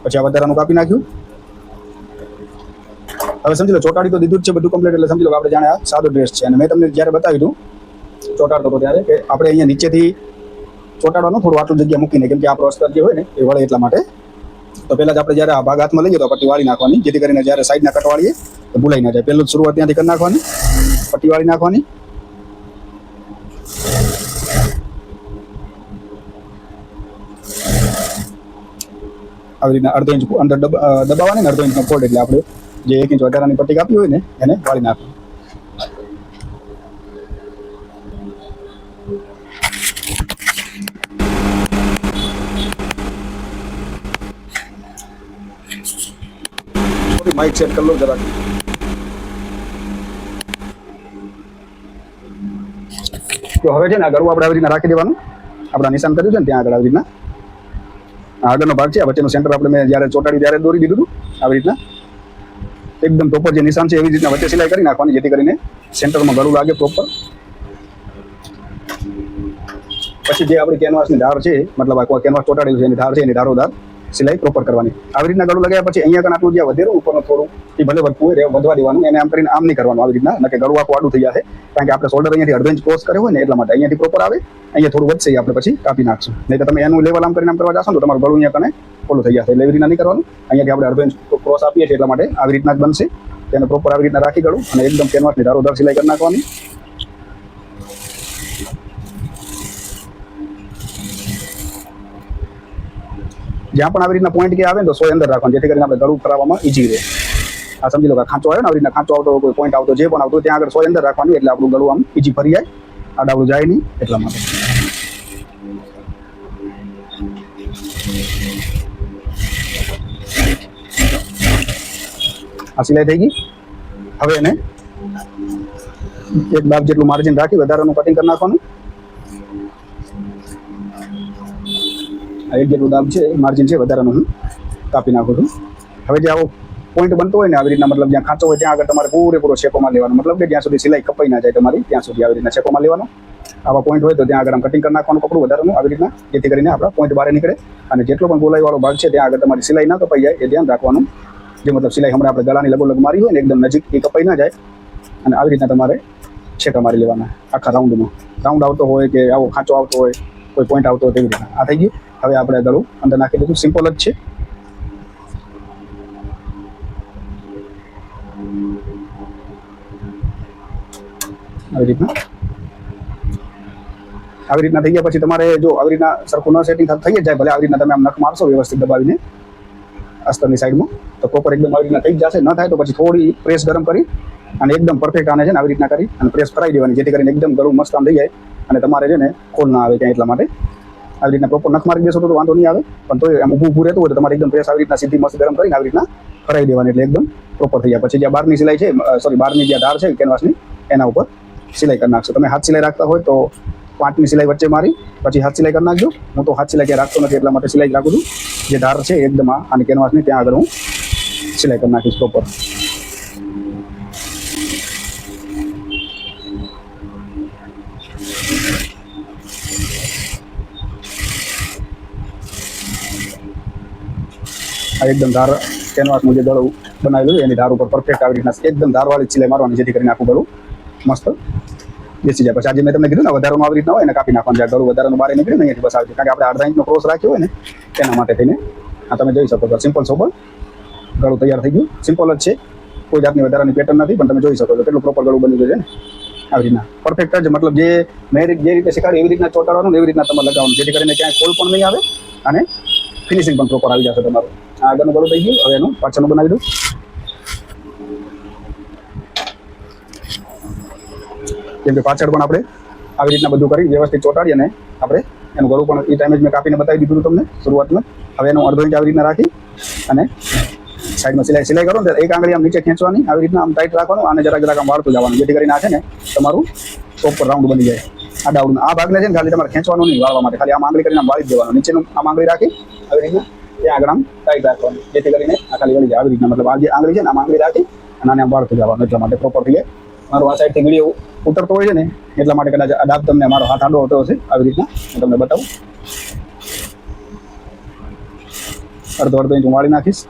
પછી આ વધારાનું કાપી નાખ્યું. હવે સમજી લો ચોટાડી તો દીધું જ છે બધું કમ્પ્લીટ, એટલે સમજી લો આપણે જાણે આ સાદો ડ્રેસ છે. અને મેં તમને જ્યારે બતાવી દઉં ચોટાડતો હતો ત્યારે કે આપણે અહીંયા નીચેથી ચોટાડવાનું, થોડું આટલું જગ્યા મૂકીને, કેમ કે આપણો અસ્તર જે હોય ને એ વળે એટલા માટે. તો પહેલાં જ આપણે જ્યારે આ ભાગ હાથમાં લઈએ તો પટ્ટી વાળી નાખવાની, જેથી કરીને જ્યારે સાઈડના કટ વાળીએ તો ભૂલાઈ ના જાય. પહેલું જ શરૂઆત ત્યાંથી કરી નાખવાની, પટ્ટી વાળી નાખવાની. આવી રીતના અડધો ઇંચ અંદર દબાવવાની ને અડધો ઇંચનો ફોલ્ડ, એટલે આપણે જે 1 ઇંચ વધારાની પટ્ટી કાપી હોય ને એને વાળી નાખવાની. માઇક સેટ કરી લો જરાક. તો હવે છે ને આ ગળું આપણે આવી રીતના રાખી દેવાનું. આપણા નિશાન કર્યું છે ને ત્યાં આગળ આવી રીતના આગળનો ભાગ છે, આ વચ્ચેનું સેન્ટર આપણે મેં જ્યારે ચોટાડી ત્યારે દોરી દીધું હતું. આવી રીતના એકદમ પ્રોપર જે નિશાન છે એવી રીતના વચ્ચે સિલાઈ કરી નાખવાની, જેથી કરીને સેન્ટરમાં ગળું લાગે પ્રોપર. પછી જે આપણી કેનવાસની ધાર છે, મતલબ આ કેનવાસ ચોટાડેલું છે એની ધાર છે, એની ધારોધાર સિલાઈ પ્રોપર કરવાની. આવી રીતના ગળું લગાવ્યા પછી અહીંયા કણ આટલું જ્યાં વધેરું ઉપરનું થોડું એ ભલે વધતું હોય વધવા દેવાનું, એને આમ કરીને આમ નહીં કરવાનું આવી રીતના, ન કે ગળું આખું આડું થઈ જશે. કારણ કે આપણે શોલ્ડર અહીંયાથી અડધો ઇંચ ક્રોસ કર્યો હોય ને એટલા માટે અહીંયાથી પ્રોપર આવે, અહીંયા થોડું વધશે આપણે પછી કાપી નાખશું. નહીં તો તમે એનું લેવલ આમ કરીને આમ કરવા જશો તો તમારું ગળું અહીંયા કને ઓલું થઈ જશે. એટલે એવી રીતના નહીં કરવાનું. અહીંયાથી આપણે અડધો ઇંચ ક્રોસ આપીએ છીએ એટલા માટે આવી રીતના જ બનશે. તેને પ્રોપર આવી રીતના રાખી ગળું અને એકદમ કેનવાસની ધારોધાર સિલાઈ કરી નાખવાની. જ્યાં પણ આવી રીતના પોઈન્ટ કે આવે ને તો 100 અંદર રાખવાનું, જેથી કરીને આપણે ગળું કરાવવામાં ઈઝી રહે. આ સમજી લો કે ખાંચો આવ્યો ને આવી રીતના ખાંચો આવતો કોઈ પોઈન્ટ આવતો જે પણ આવતો ત્યાં આગળ 100 અંદર રાખવાની, એટલે આપણું ગળું આમ ઈઝી ફરી જાય, આડાવડું જાય નહીં એટલા માટે. આ સિલાઈ થઈ ગઈ. હવે એને 1 દાબ જેટલું માર્જિન રાખી વધારાનું કટિંગ કરી નાખવાનું. આ 1 જેટલું દાબ છે માર્જિન છે વધારાનું હું કાપી નાખું છું. હવે જે આવો પોઈન્ટ બનતો હોય ને આવી રીતના, મતલબ જ્યાં ખાંચો હોય ત્યાં આગળ તમારે પૂરેપૂરો શેકોમાં લેવાનો, મતલબ કે જ્યાં સુધી સિલાઈ કપાઈ ના જાય તમારી ત્યાં સુધી આવી રીતના શેકોમાં લેવાનો. આવા પોઈન્ટ હોય તો ત્યાં આગળ આમ કટિંગ કરી નાખવાનું કપડું વધારાનું આવી રીતના, જેથી કરીને આપણા પોઈન્ટ બહાર નીકળે. અને જેટલો પણ ગોલાઈવાળો ભાગ છે ત્યાં આગળ તમારી સિલાઈ ના કપાઈ જાય એ ધ્યાન રાખવાનું. જે મતલબ સિલાઈ હમણાં આપણે ગળાની લગોલગ મારી હોય ને એકદમ નજીક એ કપાઈ ના જાય. અને આવી રીતના તમારે છેકા મારી લેવાના આખા રાઉન્ડમાં. રાઉન્ડ આવતો હોય કે આવો ખાંચો આવતો હોય, કોઈ પોઈન્ટ આવતો હોય તેવી રીતના. આ થઈ ગયું. હવે આપણે ગળું અંદર નાખી દીધું, સિમ્પલ જ છે. આવી રીતના થઈ ગયા પછી તમારે જો આવી રીતના સરખું ન સેટિંગ થઈ જ જાય, ભલે આવી રીતના તમે આમ નખ મારશો વ્યવસ્થિત દબાવીને અસ્તરની સાઈડમાં તો પ્રોપર એકદમ આવી રીતના થઈ જ જશે. ન થાય તો પછી થોડી પ્રેસ ગરમ કરી અને એકદમ પરફેક્ટ આને છે ને આવી રીતના કરી અને પ્રેસ કરાવી દેવાની, જેથી કરીને એકદમ ગળું મસ્ત આમ થઈ જાય અને તમારે છે ને ખોલ ના આવે ત્યાં. એટલા માટે આવી રીતના પ્રોપર નખ મારી દેશો તો વાંધો નહીં આવે, પણ તો આમ ઊભું રહેતું હોય તો તમારે એકદમ પ્રેસ આવી રીતના સીધી મસ્ત ગરમ કરીને આવી રીતના કરાવી દેવાની, એટલે એકદમ પ્રોપર થઈ જાય. પછી જ્યાં બહારની સિલાઈ છે, સોરી બહારની જ્યાં ધાર છે કેનવાસની એના ઉપર સિલાઈ કરી નાખશો. તમે હાથ સિલાઈ રાખતા હોય તો 5ની સિલાઈ વચ્ચે મારી પછી હાથ સિલાઈ કરી નાખજો. હું તો હાથ સિલાઈ ક્યાં રાખતો નથી, એટલા માટે સિલાઈ રાખું છું. જે ધાર છે એકદમ આની કેનવાસની ત્યાં આગળ હું સિલાઈ કરી નાખીશ પ્રોપર. આ એકદમ ધાર કેનવાસનું જે ગળું બનાવેલું એની ધાર ઉપર પરફેક્ટ આવી રીતના એકદમ ધારવાળી સિલાઈ મારવાની, જેથી કરીને આખું ગળું મસ્ત બેસી જાય. પછી આજે મેં તમને કીધું ને વધારાનું આવી રીતના હોય એને કાપી નાખવાનું, જ્યાં ગળું વધારાનું બહાર નીકળ્યું ને અહીંયાથી બસ આવે છે, કારણ કે આપણે અડધા ઇંચનો ક્રોસ રાખ્યો હોય ને એના માટે થઈને. આ તમે જોઈ શકો છો સિમ્પલ સોબર ગળું તૈયાર થઈ ગયું. સિમ્પલ જ છે, કોઈ જાતની વધારાની પેટર્ન નથી, પણ તમે જોઈ શકો છો કેટલું પ્રોપર ગળું બની ગયું છે ને આવી રીતના પરફેક્ટ જ. મતલબ જે મેં જે રીતે શીખવાડ્યું એવી રીતના ચોંટાડવાનું, એવી રીતના તમારે લગાવવાનું, જેથી કરીને ક્યાંય ખોલ પણ નહીં આવે અને ફિનિશિંગ પણ પ્રોપર આવી જશે તમારું. આ આગળનું ગળું થઈ ગયું. હવે એનું પાછળનું બનાવી દઉં. કેમ કે પાછળ પણ આપણે આવી રીતના બધું કરી વ્યવસ્થિત ચોંટાડી અને આપણે એનું ગળું પણ એ ટાઈમે જ મેં કાપીને બતાવી દીધું તમને શરૂઆતમાં. હવે એનું અડધો ઇંચ આવી રીતના રાખી અને સાઈડમાં સિલાઈ કરો ને એક આંગળી આમ નીચે ખેંચવાની, આવી રીતના આમ ટાઈટ રાખવાનું અને જરાક આમ વાળતું જવાનું, જેથી કરીને આ છે ને તમારું પ્રોપર રાઉન્ડ બની જાય. આ ડાઉન આ ભાગને છે ને ખાલી તમારે ખેંચવાનું નહીં, વાળવા માટે ખાલી આમ આંગળી કરીને આમ વાળી દેવાનું. નીચેનું આમ આંગળી રાખી આવી રીતના ત્યાં આગળ આમ ટાઈટ રાખવાનું, જેથી કરીને આ ખાલી વળી જાય આવી રીતના. મતલબ આ જે આંગળી છે ને આમ આંગળી રાખી અને આને આમ વાળતું જવાનું, એટલા માટે પ્રોપર થઈ જાય. મારો આ સાઈડથી વિડીયો ઉતરતો હોય છે ને એટલા માટે કદાચ આ ડાબ તમને મારો હાથ આડો હોતો હશે. આવી રીતના હું તમને બતાવું. અડધો ઇંચ હું વાળી નાખીશ.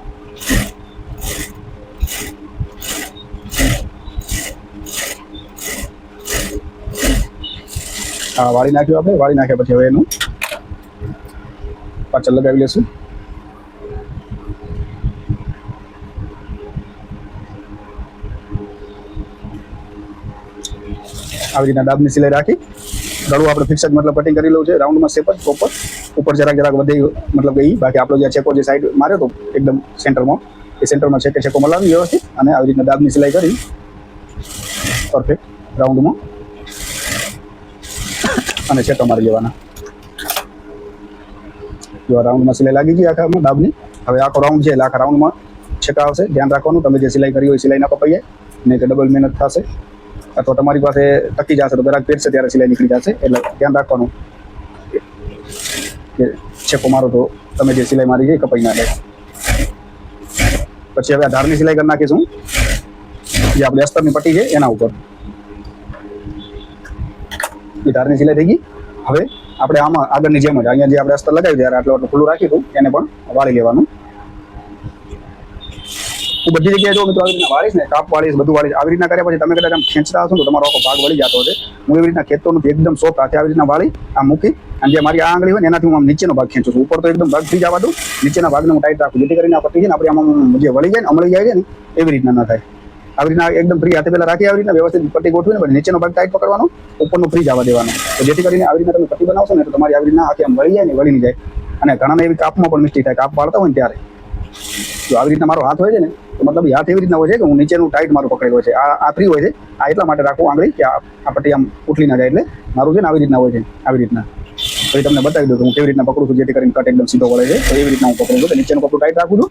હા વાળી નાખ્યું આપણે. વાળી નાખ્યા પછી હવે એનું પાછળ લગાવી લેશું. આવી રીતના ડાબની સિલાઈ રાખી ગળું આપણે ફિક્સ જ મતલબ કટિંગ કરી લઉં છે રાઉન્ડમાં શેપ જ પ્રોપર. ઉપર જરાક વધી મતલબ એ બાકી આપણો જે છેકો જે સાઈડ માર્યો તો એકદમ સેન્ટરમાં, એ સેન્ટરમાં છેકો મલાવી વ્યવસ્થિત અને આવી રીતના ડાબની સિલાઈ કરી પરફેક્ટ રાઉન્ડમાં અને છેકા મારી લેવાના. જો રાઉન્ડમાં સિલાઈ લાગી ગઈ આખામાં ડાબની. હવે આખો રાઉન્ડ છે એટલે આખા રાઉન્ડમાં છેકા આવશે. ધ્યાન રાખવાનું તમે જે સિલાઈ કરી હોય સિલાઈ ના કપાઈ જાય, નહીં તો ડબલ મહેનત થશે. અથવા તમારી પાસે ટકી જશે તો જરાક પેટશે ત્યારે સિલાઈ નીકળી જશે, એટલે ધ્યાન રાખવાનું કે છેકો મારો તો તમે જે સિલાઈ મારી છે કપાઈ ના જાય. પછી હવે આ ધારની સિલાઈ કરી નાખીશું, જે આપણે અસ્તરની પટ્ટી છે એના ઉપર. એ ધારની સિલાઈ થઈ ગઈ. હવે આપણે આમાં આગળની જેમ જ અહીંયા જે આપણે અસ્તર લગાવ્યું ત્યારે આટલું ખુલ્લું રાખ્યું એને પણ વાળી લેવાનું. હું બધી જગ્યાએ જો મિત્રો આવી રીતના વાળીશ ને, કાપ વાળીશ, બધું વાળીશ. આવી રીતના કર્યા પછી તમે કદાચ આમ ખેંચતા હશો તો તમારો આખો ભાગ વળી જતો હશે. હું એવી રીતના ખેંચતો નથી, એકદમ સોફ્ટ હાથે આવી રીતના વાળી આમ મૂકી અને જે મારી આ આંગળી હોય ને એનાથી હું આમ નીચેનો ભાગ ખેંચું છું. ઉપર તો એકદમ ભાગ થઈ જવા દઉં, નીચેના ભાગને હું ટાઈટ રાખું, જેથી કરીને આ પટ્ટી છે ને આપણી આમ જે વળી જાય ને અમળી જાય છે ને એવી રીતના ન થાય. આવી રીતના એકદમ ફ્રી હાથે પહેલા રાખી આવી રીતના વ્યવસ્થિત પટ્ટી ગોઠવીને પછી નીચેનો ભાગ ટાઈટ પકડવાનો, ઉપરનો ફ્રી જવા દેવાનો. તો જેથી કરીને આવી રીતના તમે પટ્ટી બનાવશો ને તો તમારી આવી રીતના આખી આમ વળી જાય ને વળી નહીં જાય. અને ઘણાને એવી કાપમાં પણ મિસ્ટેક થાય, કાપ પાડતા હોય ને ત્યારે. જો આવી રીતના મારો હાથ હોય છે ને તો મતલબ હાથ એવી રીતના હોય છે કે હું નીચેનું ટાઈટ મારું પકડેલું હોય છે. આ ફ્રી હોય છે. આ એટલા માટે રાખું આંગળી કે આ પટ્ટી આમ ઉઠલી ના જાય, એટલે મારું છે ને આવી રીતના હોય છે. આવી રીતના પછી તમને બતાવી દઉં કે હું કેવી રીતના પકડું છું, જેથી કરીને કટ એકદમ સીધો વળે છે. તો એવી રીતના હું પકડું છું કે નીચેનું કપડું ટાઈટ રાખું છું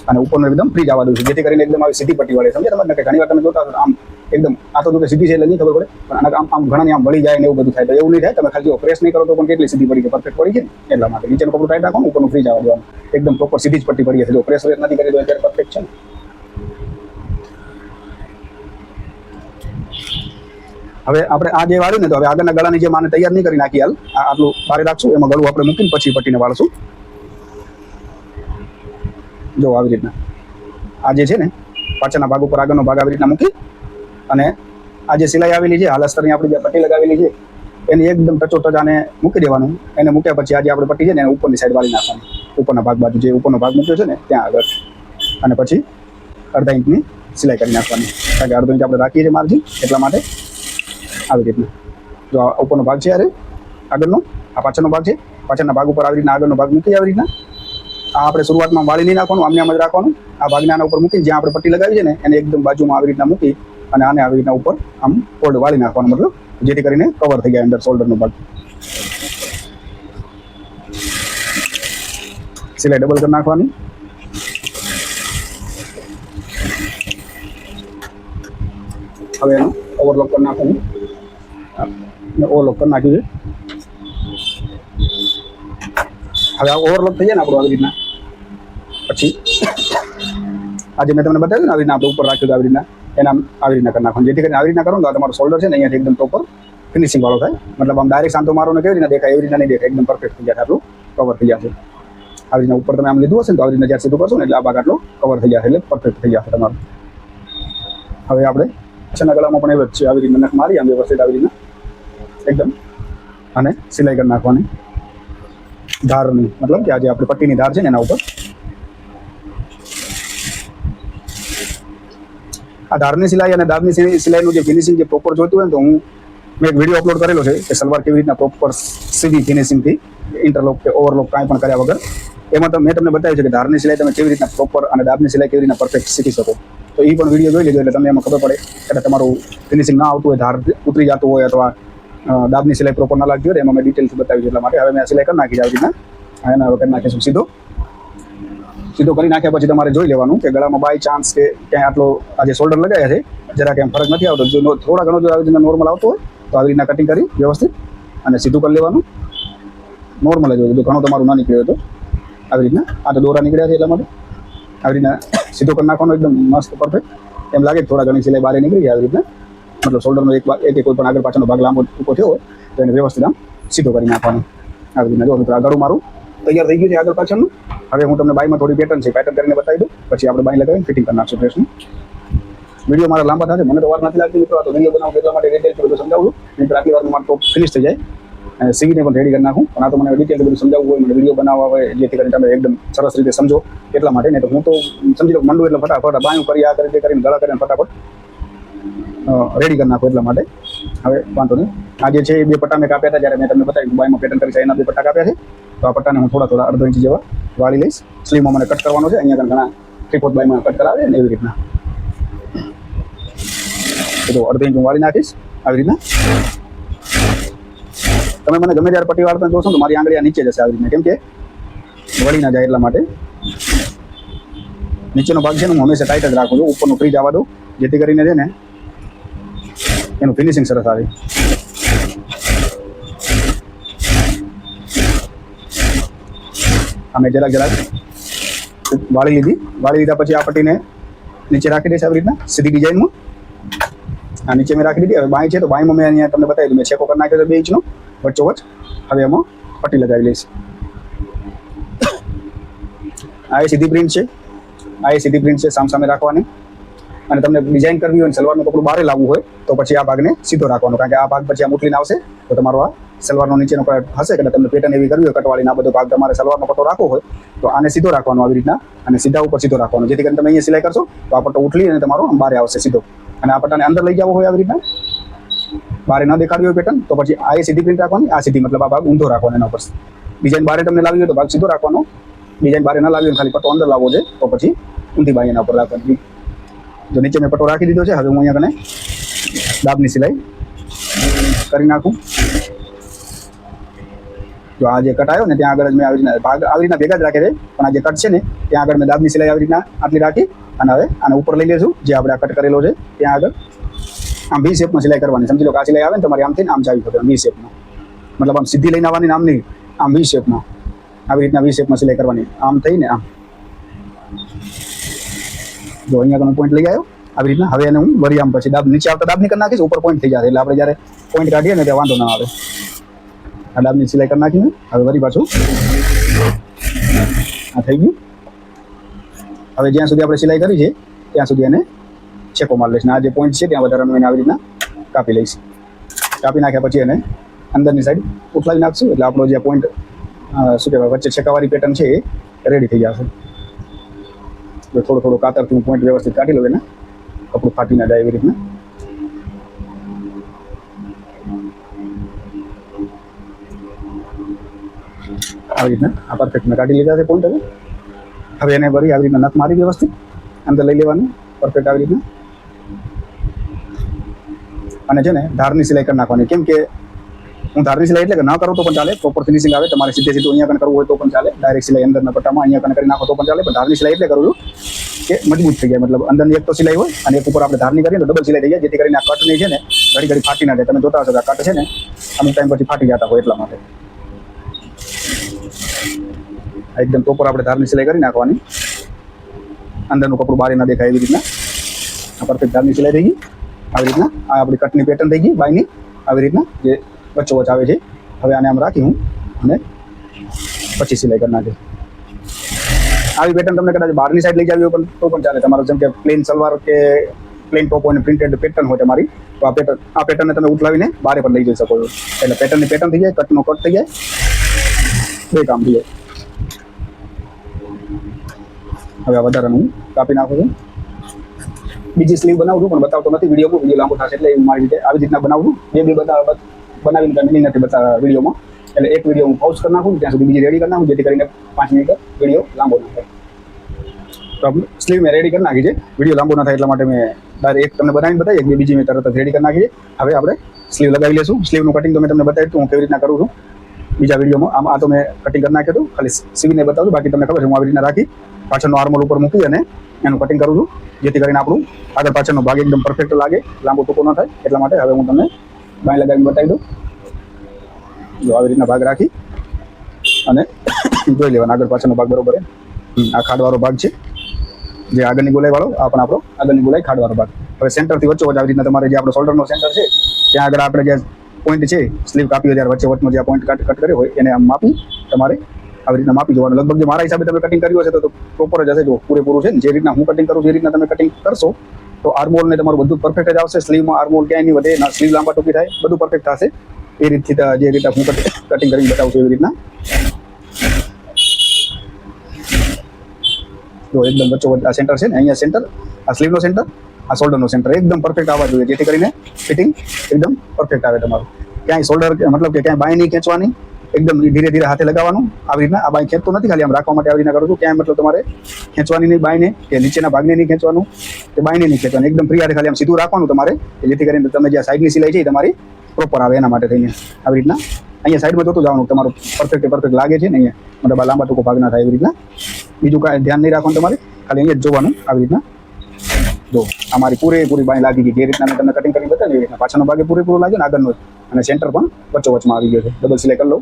અને ઉપરનું એકદમ ફ્રી જવા દઉં છું, જેથી કરીને એકદમ આવી સીધી પટ્ટી વળે. સમજે તમને કે ઘણી વાર તમે જોતા આમ એકદમ આ તો જો કે સીધી છે એટલે નહીં ખબર પડે, પણ આમ આમ ઘણાને આમ વળી જાય ને એવું બધું થાય. તો એવું નહીં થાય, તમે ખાલી જો પ્રેસ નહીં કરો તો પણ કેટલી સીધી પડી ગઈ, પરફેક્ટ પડી ગઈ ને એટલા માટે. નીચેનું કપડું ટાઈટ રાખવાનું, ઉપરનું ફ્રી જવા દેવાનું, એકદમ પ્રોપર સીધી જ પટ્ટી પડી છે. જો પ્રેસ નથી કરી તો અત્યારે પરફેક્ટ છે ને. હવે આપણે આ જે વાળ્યું ને, તો હવે આગળના ગળાની જે માને તૈયાર નહીં કરી નાખી હાલ, આટલું બારે રાખશું, એમાં ગળું આપણે મૂકીને પછી પટ્ટીને વાળશું. જો આવી રીતના આ જે છે ને પાછળના ભાગ ઉપર આગળનો ભાગ આવી રીતના મૂકી અને આ જે સિલાઈ આવેલી છે, હાલ અસ્તરની આપણી જે પટ્ટી લગાવેલી છે એની એકદમ ટચોટચ આને મૂકી દેવાનું. એને મૂક્યા પછી આજે આપણે પટ્ટી છે ને એને ઉપરની સાઈડ વાળી નાખવાની, ઉપરના ભાગ બાજુ જે ઉપરનો ભાગ મૂક્યો છે ને ત્યાં આગળ, અને પછી અડધા ઇંચની સિલાઈ કરી નાખવાની, કારણ કે અડધો ઇંચ આપણે રાખીએ છીએ માર્જિન, એટલા માટે આવી રીતના. જો આ ઉપરનો ભાગ છે અરે આગળનો, આ પાછળનો ભાગ છે, પાછળના ભાગ ઉપર આવી રીતના આગળનો ભાગ મૂકી આવી રીતના. આ આપણે શરૂઆતમાં વાળી નહીં નાખવાનું, આમને આમ જ રાખવાનું. આ ભાગને આના ઉપર મૂકીને જ્યાં આપણે પટ્ટી લગાવી છે ને એને એકદમ બાજુમાં આવી રીતના મૂકી અને આને આવી રીતના ઉપર આમ ફોલ્ડ વાળી નાખવાનું, મતલબ જેથી કરીને કવર થઈ જાય અંદર શોલ્ડરનો ભાગ. સિલાઈ ડબલ કરી નાખવાની. હવે એનું ઓવરલોક કરી નાખવાનું, ઓવરલોક કરી નાખ્યું છે. હવે આ ઓવરલોક થઈ જાય ને આપણું આવી રીતના, પછી આજે મેં તમને બતાવ્યું ને આવી રીતના આપણે ઉપર રાખ્યું આવી રીતના, એના આવી રીતના કરી નાખવાનું, જેથી કરીને આવી રીતના કરો તો તમારું શોલ્ડર છે ને અહીંયાથી એકદમ પ્રોપર ફિનિશિંગ વાળો થાય. મતલબ આમ ડાયરેક્ટ શાંતો મારો ને કેવી રીતના દેખાય એવી રીતના નહીં દેખાય, એકદમ પરફેક્ટ થઈ જાય, આટલું કવર થઈ જશે. આવી રીતના ઉપર તમે આમ લીધું હશે ને તો આવી રીતના જ્યારે સીધું કરશો ને એટલે આ ભાગ આટલો કવર થઈ જશે, એટલે પરફેક્ટ થઈ જશે તમારું. હવે આપણે પાછળના ગળામાં પણ એવી જ છે, આવી રીતના નખ મારી આમ વ્યવસ્થિત આવી રીતના એકદમ અને સિલાઈ કરી નાખવાની ધારની, મતલબ કે આજે આપણે પટ્ટીની ધાર છે ને એના ઉપર. આ ધારની સિલાઈ અને દાબની સિલાઈનું જે ફિનિશિંગ જે પ્રોપર જોઈતું હોય ને, તો મેં એક વિડીયો અપલોડ કરેલો છે કે સલવાર કેવી રીતના પ્રોપર સીધી ફિનિશિંગથી ઇન્ટરલોક કે ઓવરલોક કાંઈ પણ કર્યા વગર. એમાં તો મેં તમને બતાવ્યું છે કે ધારની સિલાઈ તમે કેવી રીતના પ્રોપર અને દાબની સિલાઈ કેવી રીતના પરફેક્ટ શીખી શકો. તો એ પણ વિડીયો જોઈ લીધો એટલે તમને એમાં ખબર પડે કે તમારું ફિનિશિંગ ના આવતું હોય, ધાર ઉતરી જતું હોય અથવા દાબની સિલાઈ પ્રોપર ના લાગતી હોય, એમાં મેં ડિટેલથી બતાવ્યું છે. એટલા માટે હવે મેં સિલાઈ કરી નાખી આવી રીતના. એના હવે કરી નાખીશું સીધો કરી નાખ્યા પછી તમારે જોઈ લેવાનું કે ગળામાં બાય ચાન્સ કે ક્યાંય આટલો આજે શોલ્ડર લગાવ્યા છે જરા કેમ ફરક નથી આવતો. જો થોડા ઘણો જો આવી રીતના નોર્મલ આવતો હોય તો આવી રીતના કટિંગ કરી વ્યવસ્થિત અને સીધું કરી લેવાનું. નોર્મલ જ હોય, જો ઘણું તમારું ના નીકળ્યું તો આવી રીતના. આ તો દોરા નીકળ્યા છે એટલા માટે આવી રીતના સીધો કરી નાખવાનો, એકદમ મસ્ત પરફેક્ટ. એમ લાગે થોડા ઘણી સિલાઈ બહાર નીકળી જાય આવી રીતના, મતલબ શોલ્ડરનો એક કોઈ પણ આગળ પાછળનો ભાગ લાંબો ટૂંકો થયો હોય તો એને વ્યવસ્થિત આમ સીધો કરી નાખવાનો આવી રીતના. જો મિત્રો આ ગળું મારું તૈયાર થઈ ગયું છે આગળ પાછળનું. હવે હું તમને બાયમાં થોડી પેટર્ન કરીને બતાવી દઉં, પછી આપણે બાય લગાવીને ફિટિંગ કરી નાખશું ડ્રેસનું. વિડીયો મારા લાંબા થાય, મને તો વાર નથી લાગતી મિત્રો, આ તો વિડીયો બનાવું એટલા માટે ડિટેલ બધું સમજાવું છું, નહીં તો આટલી વારમાં મારું ટોપ ફિનિશ થઈ જાય અને સીવીને પણ રેડી કરી નાખું. પણ આ તો મને ડિટેલ બધું સમજાવવું હોય, મને વિડીયો બનાવવા હોય જેથી કરીને તમે એકદમ સરસ રીતે સમજો એટલા માટે. નહીં તો હું તો સમજી લો મંડું એટલે ફટાફટ બાયું કરી આ કરી તે કરીને ગળા કરીને ફટાફટ રેડી કરી નાખો એટલા માટે. હવે વાંધો નહીં. આ જે છે એ બે પટ્ટા મેં કાપ્યા હતા જ્યારે મેં તમને બતાવ્યું બાયમાં પેટર્ન કરી છે, એના બે પટ્ટા કાપ્યા છે. તો આ પટ્ટાને હું થોડા અડધો ઇંચ જેવા વાળી લઈશ. સ્લીવમાં મને કટ કરવાનો છે, અહીંયા ઘણા 3/4 બાયમાં કટ કરાવે ને એવી રીતના. તો અડધો ઇંચ હું વાળી નાખીશ આવી રીતના. તમે મને ગમે ત્યારે પટ્ટી વાળતા જોશો તો મારી આંગળી નીચે જશે આવી રીતના, કેમ કે વળી ના જાય એટલા માટે. નીચેનો ભાગ છે ને હું હંમેશા ટાઈટ જ રાખું છું, ઉપરનું ફ્રી જવા દઉં જેથી કરીને છે ને એનું ફિનિશિંગ સરસ આવે. અમે જરાક વાળી લીધા પછી આ પટ્ટીને નીચે રાખી દઈશ આવી રીતના સીધી ડિઝાઇનમાં. આ નીચે મેં રાખી દીધી. હવે બાય છે તો બાયમાં મેં અહીંયા તમને બતાવી દઉં, મેં છેકો કરી નાખ્યો છે 2 ઇંચનો વચ્ચોવચ. હવે એમાં પટ્ટી લગાવી લઈશ. આ એ સીધી પ્રિન્ટ છે, સામે રાખવાની. અને તમને ડિઝાઇન કરવી હોય અને સલવારનું કપડું બહાર લાવવું હોય તો પછી આ ભાગને સીધો રાખવાનો, કારણ કે આ ભાગ પછી આ મુઠલીને આવશે તો તમારો આ સલવારનો નીચેનો હશે કે તમને પેટર્ન એવી કરવી હોય કટવાળીને આ બધો ભાગ તમારે સલવારનો પટ્ટો રાખવો હોય તો આને સીધો રાખવાનો આવી રીતના અને સીધા ઉપર સીધો રાખવાનો, જેથી કરીને તમે અહીંયા સિલાઈ કરશો તો આ પટ્ટો ઉઠલી અને તમારો બહાર આવશે સીધો. અને આ પટ્ટાને અંદર લઈ જવો હોય આવી રીતના, બહાર ન દેખાડવી હોય પેટર્ન તો પછી આ સીધી પ્રિન્ટ રાખવાની, આ સીધી મતલબ આ ભાગ ઊંધો રાખવાનો. એના ઉપર ડિઝાઇન બહાર તમને લાવી હોય તો ભાગ સીધો રાખવાનો, ડિઝાઇન બહાર ન લાવી હોય ખાલી પટ્ટો અંદર લાવવો છે તો પછી ઊંધી બાઈ એના ઉપર રાખવાની. જો નીચે મેં પટ્ટો રાખી દીધો છે, હવે હું અહીંયા કને દાબની સિલાઈ કરી નાખું. જો આ જે કટ આવ્યો ને ત્યાં આગળ જ મેં આવી રીતના ભાગ આવી રીતના ભેગા જ રાખે છે, પણ આ જે કટ છે ને ત્યાં આગળ મેં દાબની સિલાઈ આવી રીતના આટલી રાખી અને હવે આને ઉપર લઈ લઈશું જે આપણે આ કટ કરેલો છે ત્યાં આગળ. આમ વી શેપમાં સિલાઈ કરવાની. સમજી લો કે આ સિલાઈ આવે ને તમારી આમ થઈને આમ જાવી પડે વી શેપમાં, મતલબ આમ સીધી લઈને આવવાની, આમ નહીં, આમ વી શેપમાં, આવી રીતના વી શેપમાં સિલાઈ કરવાની, આમ થઈને આમ. જો અહીંયા તમે પોઈન્ટ લઈ આવ્યો આવી રીતના. હવે એને હું વળી આમ પછી દાબ નીચે આવતા દાબની કરી નાખીશ, ઉપર પોઈન્ટ થઈ જાય એટલે આપણે જ્યારે પોઈન્ટ કાઢીએ ને ત્યાં વાંધો ના આવે. આ દાબની સિલાઈ કરી નાખીને હવે વળી પાછું આ થઈ ગયું. હવે જ્યાં સુધી આપણે સિલાઈ કરી છે ત્યાં સુધી એને છેકો મારી લઈશ ને આ જે પોઈન્ટ છે ત્યાં વધારાનું એને આવી રીતના કાપી લઈશ. કાપી નાખ્યા પછી એને અંદરની સાઈડ ઉઠલાવી નાખશું એટલે આપણો જે પોઈન્ટ શું કહેવાય વચ્ચે છેકાવાળી પેટર્ન છે એ રેડી થઈ જશે. થોડું થોડું કાતરથી હું પોઈન્ટ વ્યવસ્થિત કાઢી લઉં એને, કપડું ફાટી ના જાય એવી રીતના. આવી રીતના આ પરફેક્ટ મેં કાઢી લીધા છે પોઈન્ટ. હવે એને વળી આવી રીતના નથ મારી વ્યવસ્થિત અંદર લઈ લેવાનું પરફેક્ટ આવી રીતના. અને છે ને ધારની સિલાઈ કરી નાખવાની. કેમ કે હું ધારની સિલાઈ એટલે કે ના કરું તો પણ ચાલે, પ્રોપર ફિનિશિંગ આવે. તમારે સીધે સીધું અહીંયા કને કરવું હોય તો પણ ચાલે, ડાયરેક્ટ સિલાઈ અંદરના પટ્ટામાં અહીંયા કને કરી નાખો તો પણ ચાલે. પણ ધારની સિલાઈ એટલે કરું છું કે મજબૂત થઈ જાય, મતલબ અંદરની એક તો સિલાઈ હોય અને એક ઉપર આપણે ધારની કરીએ તો ડબલ સિલાઈ થઈ જાય, જેથી કરીને આ કટની છે ને ઘડી ઘડી ફાટી ના જાય. તમે જોતા હશો કે આ કટ છે ને અમુક ટાઈમ પછી ફાટી જતા હોય, એટલા માટે એકદમ પ્રોપર આપણે ધારની સિલાઈ કરી નાખવાની. અંદરનું કપડું બહાર ના દેખાય એવી રીતના આ પરફેક્ટ ધારની સિલાઈ થઈ ગઈ. આવી રીતના આ આપણી કટની પેટર્ન થઈ ગઈ બાયની, આવી રીતના જે વચ્ચોવચ્ચ આવે છે. હવે આને આમ રાખી હું અને પછી સિલાઈ કરી નાખી. આવી પેટર્ન તમને કદાચ બહારની સાઈડ લઈ જાવી હોય તો પણ ચાલે. તમારો જેમ કે પ્લેન સલવાર કે પ્લેન ટોપ હોય, પ્રિન્ટેડ પેટર્ન હોય તમારી, તો આ પેટર્નને તમે ઉઠલાવીને બહાર પણ લઈ જઈ શકો છો. એટલે પેટર્નની પેટર્ન થઈ જાય, કટનો કટ થઈ જાય, બે કામ થઈ જાય. હવે આ વધારાનું હું કાપી નાખું છું. બીજી સ્લીવ બનાવું છું પણ બતાવતો નથી વિડીયોમાં, વિડીયો લાંબો થશે એટલે મારી રીતે આવી રીતના બનાવું છું. બે બનાવીને કંઈ મિનિંગ નથી બતાવવા વિડીયોમાં, એટલે એક વિડીયો હું પાઉઝ કરી નાખું ત્યાં સુધી બીજી રેડી કરી નાખું, જેથી કરીને 5 મિનિટ વિડીયો લાંબો ના થાય. તો સ્લીવ મેં રેડી કરી નાખી છે, વિડીયો લાંબો ના થાય એટલા માટે મેં ડાયરેક્ટ એક તમને બનાવીને બતાવી, એક બીજી મેં તરત જ રેડી કરી નાખી છે. હવે આપણે સ્લીવ લગાવી લઈશું. સ્લીવનું કટિંગ તો મેં તમને બતાવી હતું હું કેવી રીતના કરું છું બીજા વિડીયોમાં. આ તો મેં કટિંગ કરી નાખ્યું હતું, ખાલી સીવીને બતાવું. બાકી તમને ખબર છે હું આવી રીતના રાખી પાછળનો આર્મોલ ઉપર મૂકી અને એનું કટિંગ કરું છું, જેથી કરીને આપણું આગળ પાછળનો ભાગ એકદમ પરફેક્ટ લાગે, લાંબો ટૂંકો ન થાય. એટલા માટે હવે હું તમને બાય લગાવીને બતાવી દઉં. જો આવી રીતના ભાગ રાખી અને જોઈ લેવાનો આગળ પાછળનો ભાગ બરોબર. આ ખાડવાળો ભાગ છે જે આગળની ગોલાઈ વાળો, આ પણ આપણો આગળની ગોલાઈ ખાડવાળો ભાગ. હવે સેન્ટરથી વચ્ચોવચ્ચ આવી રીતના તમારે જે આપણો શોલ્ડરનો સેન્ટર છે ત્યાં આગળ આપણે જે પોઈન્ટ છે સ્લીવ કાપી હોય ત્યારે વચ્ચે વચ્ચનો જે પોઈન્ટ કટ કર્યો હોય એને આમ માપી તમારે આવી રીતના માપી જોવાનું. લગભગ જે મારા હિસાબે તમે કટિંગ કર્યું હશે તો પ્રોપર જ હશે. જો પૂરેપૂરું છે ને જે રીતના હું કટિંગ કરું છું એ રીતના તમે કટિંગ કરશો તો આર્મોલ ને તમારું બધું પરફેક્ટ જ આવશે. સ્લીવમાં આર્મોલ ક્યાંય નહીં વધે, ના સ્લીવ લાંબા ટૂંકી થાય, બધું પરફેક્ટ થશે. એ રીતથી જે રીતે હું કટિંગ કરીને બતાવું છું એવી રીતના. જો એકદમ વચ્ચોવચ્ચ આ સેન્ટર છે ને, અહીંયા સેન્ટર, આ સ્લીવનો સેન્ટર, આ શોલ્ડરનો સેન્ટર એકદમ પરફેક્ટ આવવા જોઈએ, જેથી કરીને ફિટિંગ એકદમ પરફેક્ટ આવે તમારું. ક્યાંય શોલ્ડર મતલબ કે ક્યાંય બાય નહીં ખેંચવાની, એકદમ ધીરે ધીરે હાથે લગાવવાનું. આવી રીતના આ બાય ખેંચતો નથી, ખાલી આમ રાખવા માટે આવી રીતના કરું છું. ક્યાંય મતલબ તમારે ખેંચવાની નહીં બાયને, કે નીચેના ભાગને નહીં ખેંચવાનું, કે બાયને નહીં ખેંચવાનું, એકદમ ફ્રી હાથે ખાલી આમ સીધું રાખવાનું તમારે, જેથી કરીને તમે જે સાઈડની સિલાઈ છે એ તમારી પ્રોપર આવે એના માટે થઈને. આવી રીતના અહીંયા સાઈડમાં જોતું જવાનું તમારું પરફેક્ટ લાગે છે ને અહીંયા, મતલબ આ લાંબા ટૂંકો ભાગ ના થાય એવી રીતના. બીજું કાંઈ ધ્યાન નહીં રાખવાનું તમારે, ખાલી અહીંયા જ જોવાનું. આવી રીતના જો અમારી પૂરેપૂરી બાય લાગી ગઈ, જે રીતના મેં તમને કટિંગ કરીને બતાવી એ રીતના પાછળનો ભાગે પૂરેપૂરો લાગ્યો ને આગળનો, અને સેન્ટર પણ વચ્ચોવચ્ચમાં આવી ગયો છે. ડબલ સિલાઈ કરી લો.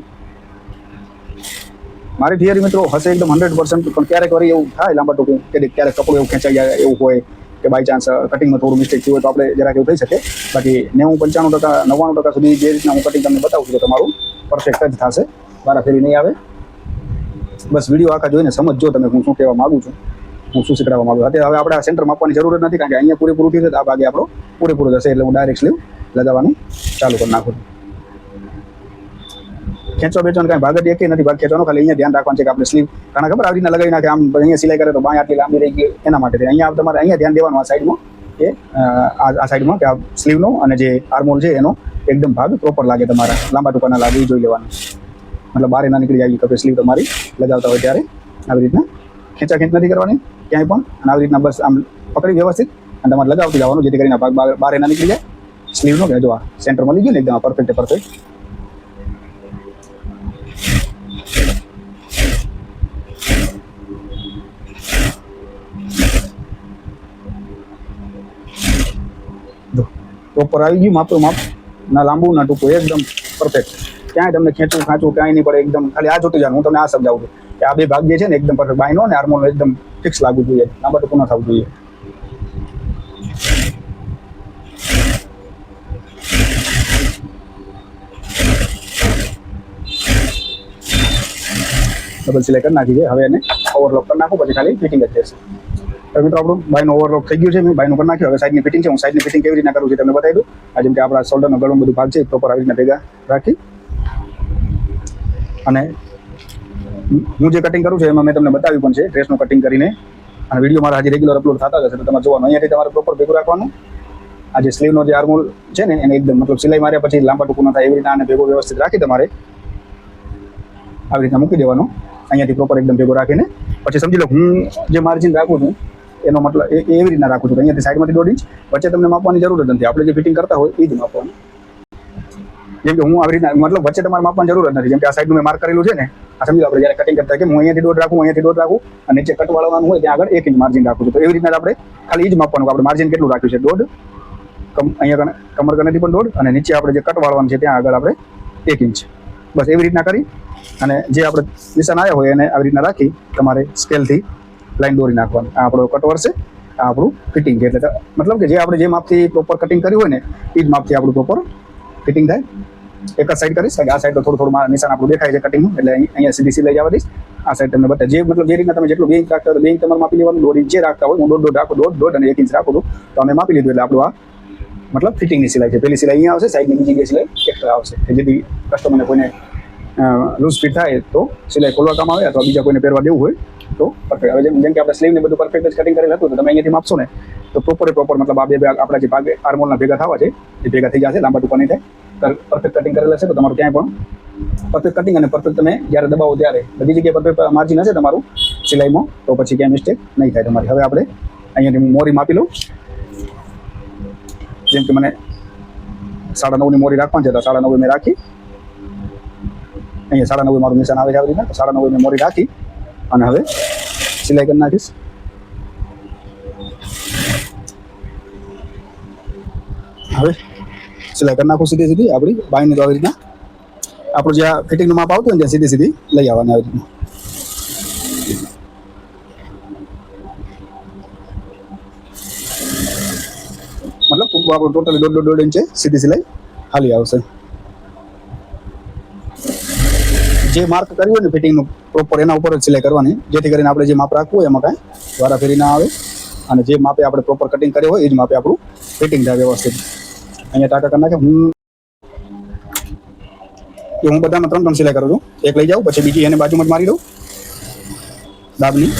મારી થિયરી મિત્રો હશે એકદમ 100%, પણ ક્યારેક વળી એવું થાય લાંબા ટૂંકું, ક્યારેક કપડું એવું ખેંચાઈ જાય એવું હોય, કે બાય ચાન્સ કટિંગમાં થોડું મિસ્ટેક થયું હોય તો આપણે જરાક એવું થઈ શકે. બાકી 90-95% 99% સુધી જે રીતના હું કટિંગ તમને બતાવું છું તો તમારું પરફેક્ટ જ થશે, વારાફેરી નહીં આવે. બસ વિડીયો આખા જોઈને સમજજો તમે હું શું કહેવા માગું છું, હું શું શીખડાવવા માગું. અત્યારે હવે આપણે આ સેન્ટર માપવાની જરૂર જ નથી, કારણ કે અહીંયા પૂરેપૂરું થયું છે, આ ભાગે આપણો પૂરેપૂરો જશે. એટલે હું ડાયરેક્ટ સ્લીવ લગાવવાનું ચાલુ કરી નાખું. ખેંચવા બેચવાનું કાંઈ ભાગ જ એક નથી, ભાગ ખેંચવાનો, ખાલી અહીંયા ધ્યાન રાખવાનું છે કે આપણે સ્લીવ ઘણા ખબર આવી રીતના લગાવી નાખે, આમ અહીંયા સિલાઈ કરે તો બાય આટલી લાંબી રહી ગઈ, એના માટે અહીંયા તમારે અહીંયા ધ્યાન દેવાનું આ સાઈડમાં, કે આ સાઈડમાં કે આ સ્લીવનો અને જે આર્મોલ છે એનો એકદમ ભાગ પ્રોપર લાગે, તમારા લાંબા ટૂંકા ના લાગે એ જોઈ લેવાનું. મતલબ બહાર ના નીકળી જાય કે સ્લીવ તમારી લગાવતા હોય ત્યારે આવી રીતના ખેંચ નથી કરવાની ક્યાંય પણ, અને આવી રીતના બસ આમ પકડી વ્યવસ્થિત અને તમારે લગાવતું જવાનું, જેથી કરીને ભાગ બહાર ના નીકળી જાય સ્લીવનો. કે જો આ સેન્ટર મળી ગયું ને એકદમ પરફેક્ટ. પ્રોપર આવી ગયું માપ તો માપ, ના લાંબુ ના ટૂંકું, એકદમ પરફેક્ટ. ક્યાંય તમને ખેંચવું ખાંચવું ક્યાંય નહીં પડે, એકદમ ખાલી આ જોતી જાણ. હું તમને આ સમજાવું છું કે આ બે ભાગ જે છે ને એકદમ પરફેક્ટ, બાયનો અને આર્મોલનો એકદમ ફિક્સ લાગવું જોઈએ, લાંબા ટૂંકું ન થવું જોઈએ. ડબલ સિલાઈ કરી નાખી છે. હવે એને ઓવરલોક કરી નાખું, પછી ખાલી ફિટિંગ જ રહેશે. હવે મિત્રો આપણું બાયનું ઓવરલોક થઈ ગયું છે, મેં બાયનું કરી નાખ્યું. હવે સાઈડની ફિટિંગ છે, હું સાઈડની ફિટિંગ કેવી રીતના કરું છું તમને બતાવી દઉં. આ જેમ કે આપણા શોલ્ડરનો ગળું બધું ભાગ છે પ્રોપર આવી રીતના ભેગા રાખી અને હું જે કટિંગ કરું છું એમાં મેં તમને બતાવ્યું પણ છે ડ્રેસનું કટિંગ કરીને, અને વિડીયો મારા હજી રેગ્યુલર અપલોડ થતા જશે તો તમારે જોવાનું. અહીંયાથી તમારે પ્રોપર ભેગું રાખવાનું. આ જે સ્લીવનો જે આર્મોલ છે ને એને એકદમ મતલબ સિલાઈ માર્યા પછી લાંબા ટૂંકું ન થાય એવી રીતના આને ભેગું વ્યવસ્થિત રાખી તમારે આવી રીતના મૂકી દેવાનો. અહીંયાથી પ્રોપર એકદમ ભેગું રાખીને પછી સમજી લો હું જે માર્જિન રાખું છું એનો મતલબ એવી રીતના રાખું છું. અહીંયાથી સાઈડમાંથી 1.5 ઇંચ વચ્ચે તમને માપવાની જરૂર જ નથી. આપણે જે ફિટિંગ કરતા હોય એ જ માપવાનું. જેમ કે હું આવી રીતના મતલબ વચ્ચે તમારે માપવાની જરૂર જ નથી. જેમ કે આ સાઈડનું મેં માર્ક કરેલું છે ને, આ સમજી લો આપણે જ્યારે કટિંગ કરતા કે હું અહીંયાથી 1.5 રાખું, અહીંયાથી 1.5 રાખું અને નીચે કટ વાળવાનું હોય ત્યાં આગળ 1 ઇંચ માર્જિન રાખું છું. તો એવી રીતના આપણે ખાલી એ જ માપવાનું આપણે માર્જિન કેટલું રાખ્યું છે 1.5, અહીંયા કમર કનેથી પણ 1.5 અને નીચે આપણે જે કટ વાળવાનું છે ત્યાં આગળ આપણે 1 ઇંચ. બસ એવી રીતના કરી અને જે આપણે નિશાન આવ્યા હોય એને આવી રીતના રાખી તમારે સ્કેલથી લાઈન દોરી નાખવાની. આ આપણો કટ વળશે, આ આપણું ફિટિંગ છે. એટલે મતલબ કે જે આપણે જે માપથી પ્રોપર કટિંગ કર્યું હોય ને એ જ માપથી આપણું પ્રોપર ફિટિંગ થાય. એક જ સાઈડ કરીશ, આ સાઈડ તો થોડું નિશાન આપણું દેખાય છે કટિંગનું, એટલે અહીંયા સીધી સિલાઈ જવા દઈશ. આ સાઈડ તમને બતાવે જે મતલબ જે રીતના તમે જેટલું 2 ઇંચ રાખતા હોય તો 2 ઇંચ તમારે માપી લેવાનું. 1.5 ઇંચ જે રાખતા હોય, હું 1.5 રાખું, 1.5 અને 1 ઇંચ રાખું છું તો અમે માપી લીધું. એટલે આપણું આ મતલબ ફિટિંગની સિલાઈ છે. પહેલી સિલાઈ અહીંયા આવશે, સાઈડની બીજી 2 સિલાઈ એક્સ્ટ્રા આવશે, જેથી કસ્ટમરને કોઈને લૂઝ ફિટ થાય તો સિલાઈ ખોલવા કામ આવે અથવા બીજા કોઈને પહેરવા દેવું હોય તો પરફેક્ટ. હવે જેમ કે આપણે સ્લીવને બધું પરફેક્ટ જ કટિંગ કરેલું હતું તો તમે અહીંયાથી માપશો ને તો પ્રોપર મતલબ આ બે આપણા જે ભાગ આર્મોલના ભેગા થવા છે એ ભેગા થઈ જશે, લાંબા ટૂંકા નહીં થાય. પરફેક્ટ કટિંગ કરેલા છે તો તમારું ક્યાંય પણ પરફેક્ટ કટિંગ અને પરફેક્ટ તમે જ્યારે દબાવો ત્યારે બધી જગ્યાએ પરફેક્ટ માર્જિન હશે તમારું સિલાઈમાં, તો પછી ક્યાંય મિસ્ટેક નહીં થાય તમારી. હવે આપણે અહીંયાથી મોરી માપી લઉં. જેમ કે મને 9.5ની મોરી રાખવાની છે તો 9.5 મેં રાખી. અહીંયા 9.5 મારું નિશાન આવે છે આવી રીતના, તો 9.5 મેં મોરી રાખી અને હવે સિલાઈ કરી નાખીશ. હવે સિલાઈ કરી નાખું સીધી આપણી બાયની. તો આવી રીતના આપણું જે ફિટિંગનું માપ આવતું હોય ને ત્યાં સીધી લઈ આવવાની આવી રીતના. મતલબ આપણું ટોટલી 1.5 ઇંચ સીધી સિલાઈ ખાલી આવશે. જે માર્ક કર્યું હોય ને ફિટિંગનું પ્રોપર એના ઉપર જ સિલાઈ કરવાની, જેથી કરીને આપણે જે માપ રાખવું હોય એમાં કાંઈ વારાફેરી ના આવે અને જે માપે આપણે પ્રોપર કટિંગ કર્યું હોય એ જ માપે આપણું ફિટિંગ થાય વ્યવસ્થિત. અહીંયા ટાંકા કરી નાખે. હું બધામાં 3 સિલાઈ કરું છું. એક લઈ જાઉં પછી બીજી એને બાજુમાં જ મારી દઉં દાબની.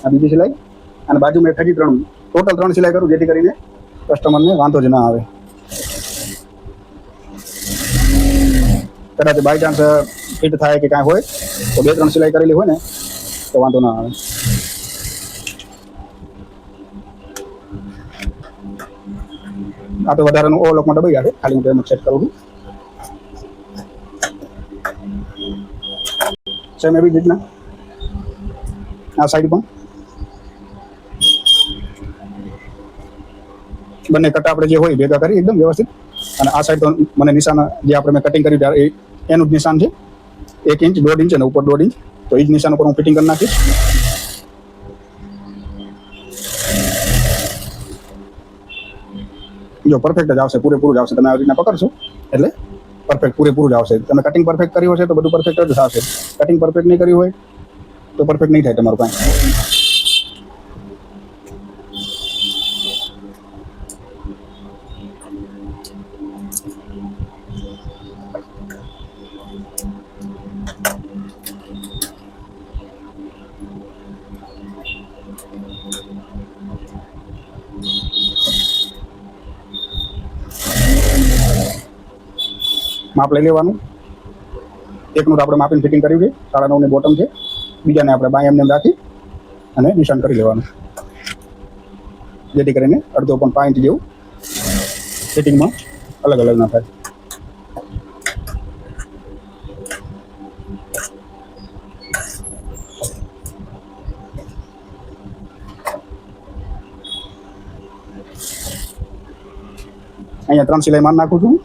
આ બીજી સિલાઈ અને બાજુમાં એક હજી 3, ટોટલ 3 સિલાઈ કરું જેથી કરીને કસ્ટમરને વાંધો જ ના આવે. કદાચ બાય ચાન્સ ફિટ થાય કે કાંઈ હોય તો 2-3 સિલાઈ કરેલી હોય ને તો વાંધો ના આવે. આ તો વધારાનું ઓવરલોકમાં દબાઈ આવે, ખાલી હું પેમેન્ટ સેટ કરું છું. સેમ એવી રીતના આ સાઈડ પણ બંને કટ આપણે જે હોય ભેગા કરી એકદમ વ્યવસ્થિત. અને આ સાઈડ તો મને નિશાન જે આપણે મેં કટિંગ કર્યું ત્યારે એનું જ નિશાન છે 1 ઇંચ, 1.5 ઇંચ અને ઉપર 1.5 ઇંચ. તો એ જ નિશાન ઉપર હું ફિટિંગ કરી નાખીશ. જો પરફેક્ટ જ આવશે, પૂરેપૂરું જ આવશે. તમે આવી રીતના પકડશો એટલે પરફેક્ટ પૂરેપૂરું જ આવશે. તમે કટિંગ પરફેક્ટ કર્યું હશે તો બધું પરફેક્ટ જ આવશે. કટિંગ પરફેક્ટ નહીં કર્યું હોય તો પરફેક્ટ નહીં થાય તમારું કાંઈ. માપ લઈ લેવાનું. એકનું તો આપણે માપીને ફિટિંગ કર્યું છે, 9.5ની બોટમ છે. બીજાને આપણે બાય એમને રાખી અને નિશાન કરી લેવાનું, જેથી કરીને 1.5 ઇંચ જેવું ફિટિંગમાં અલગ ના થાય. અહીંયા 3 સિલાઈ મારી નાખું છું.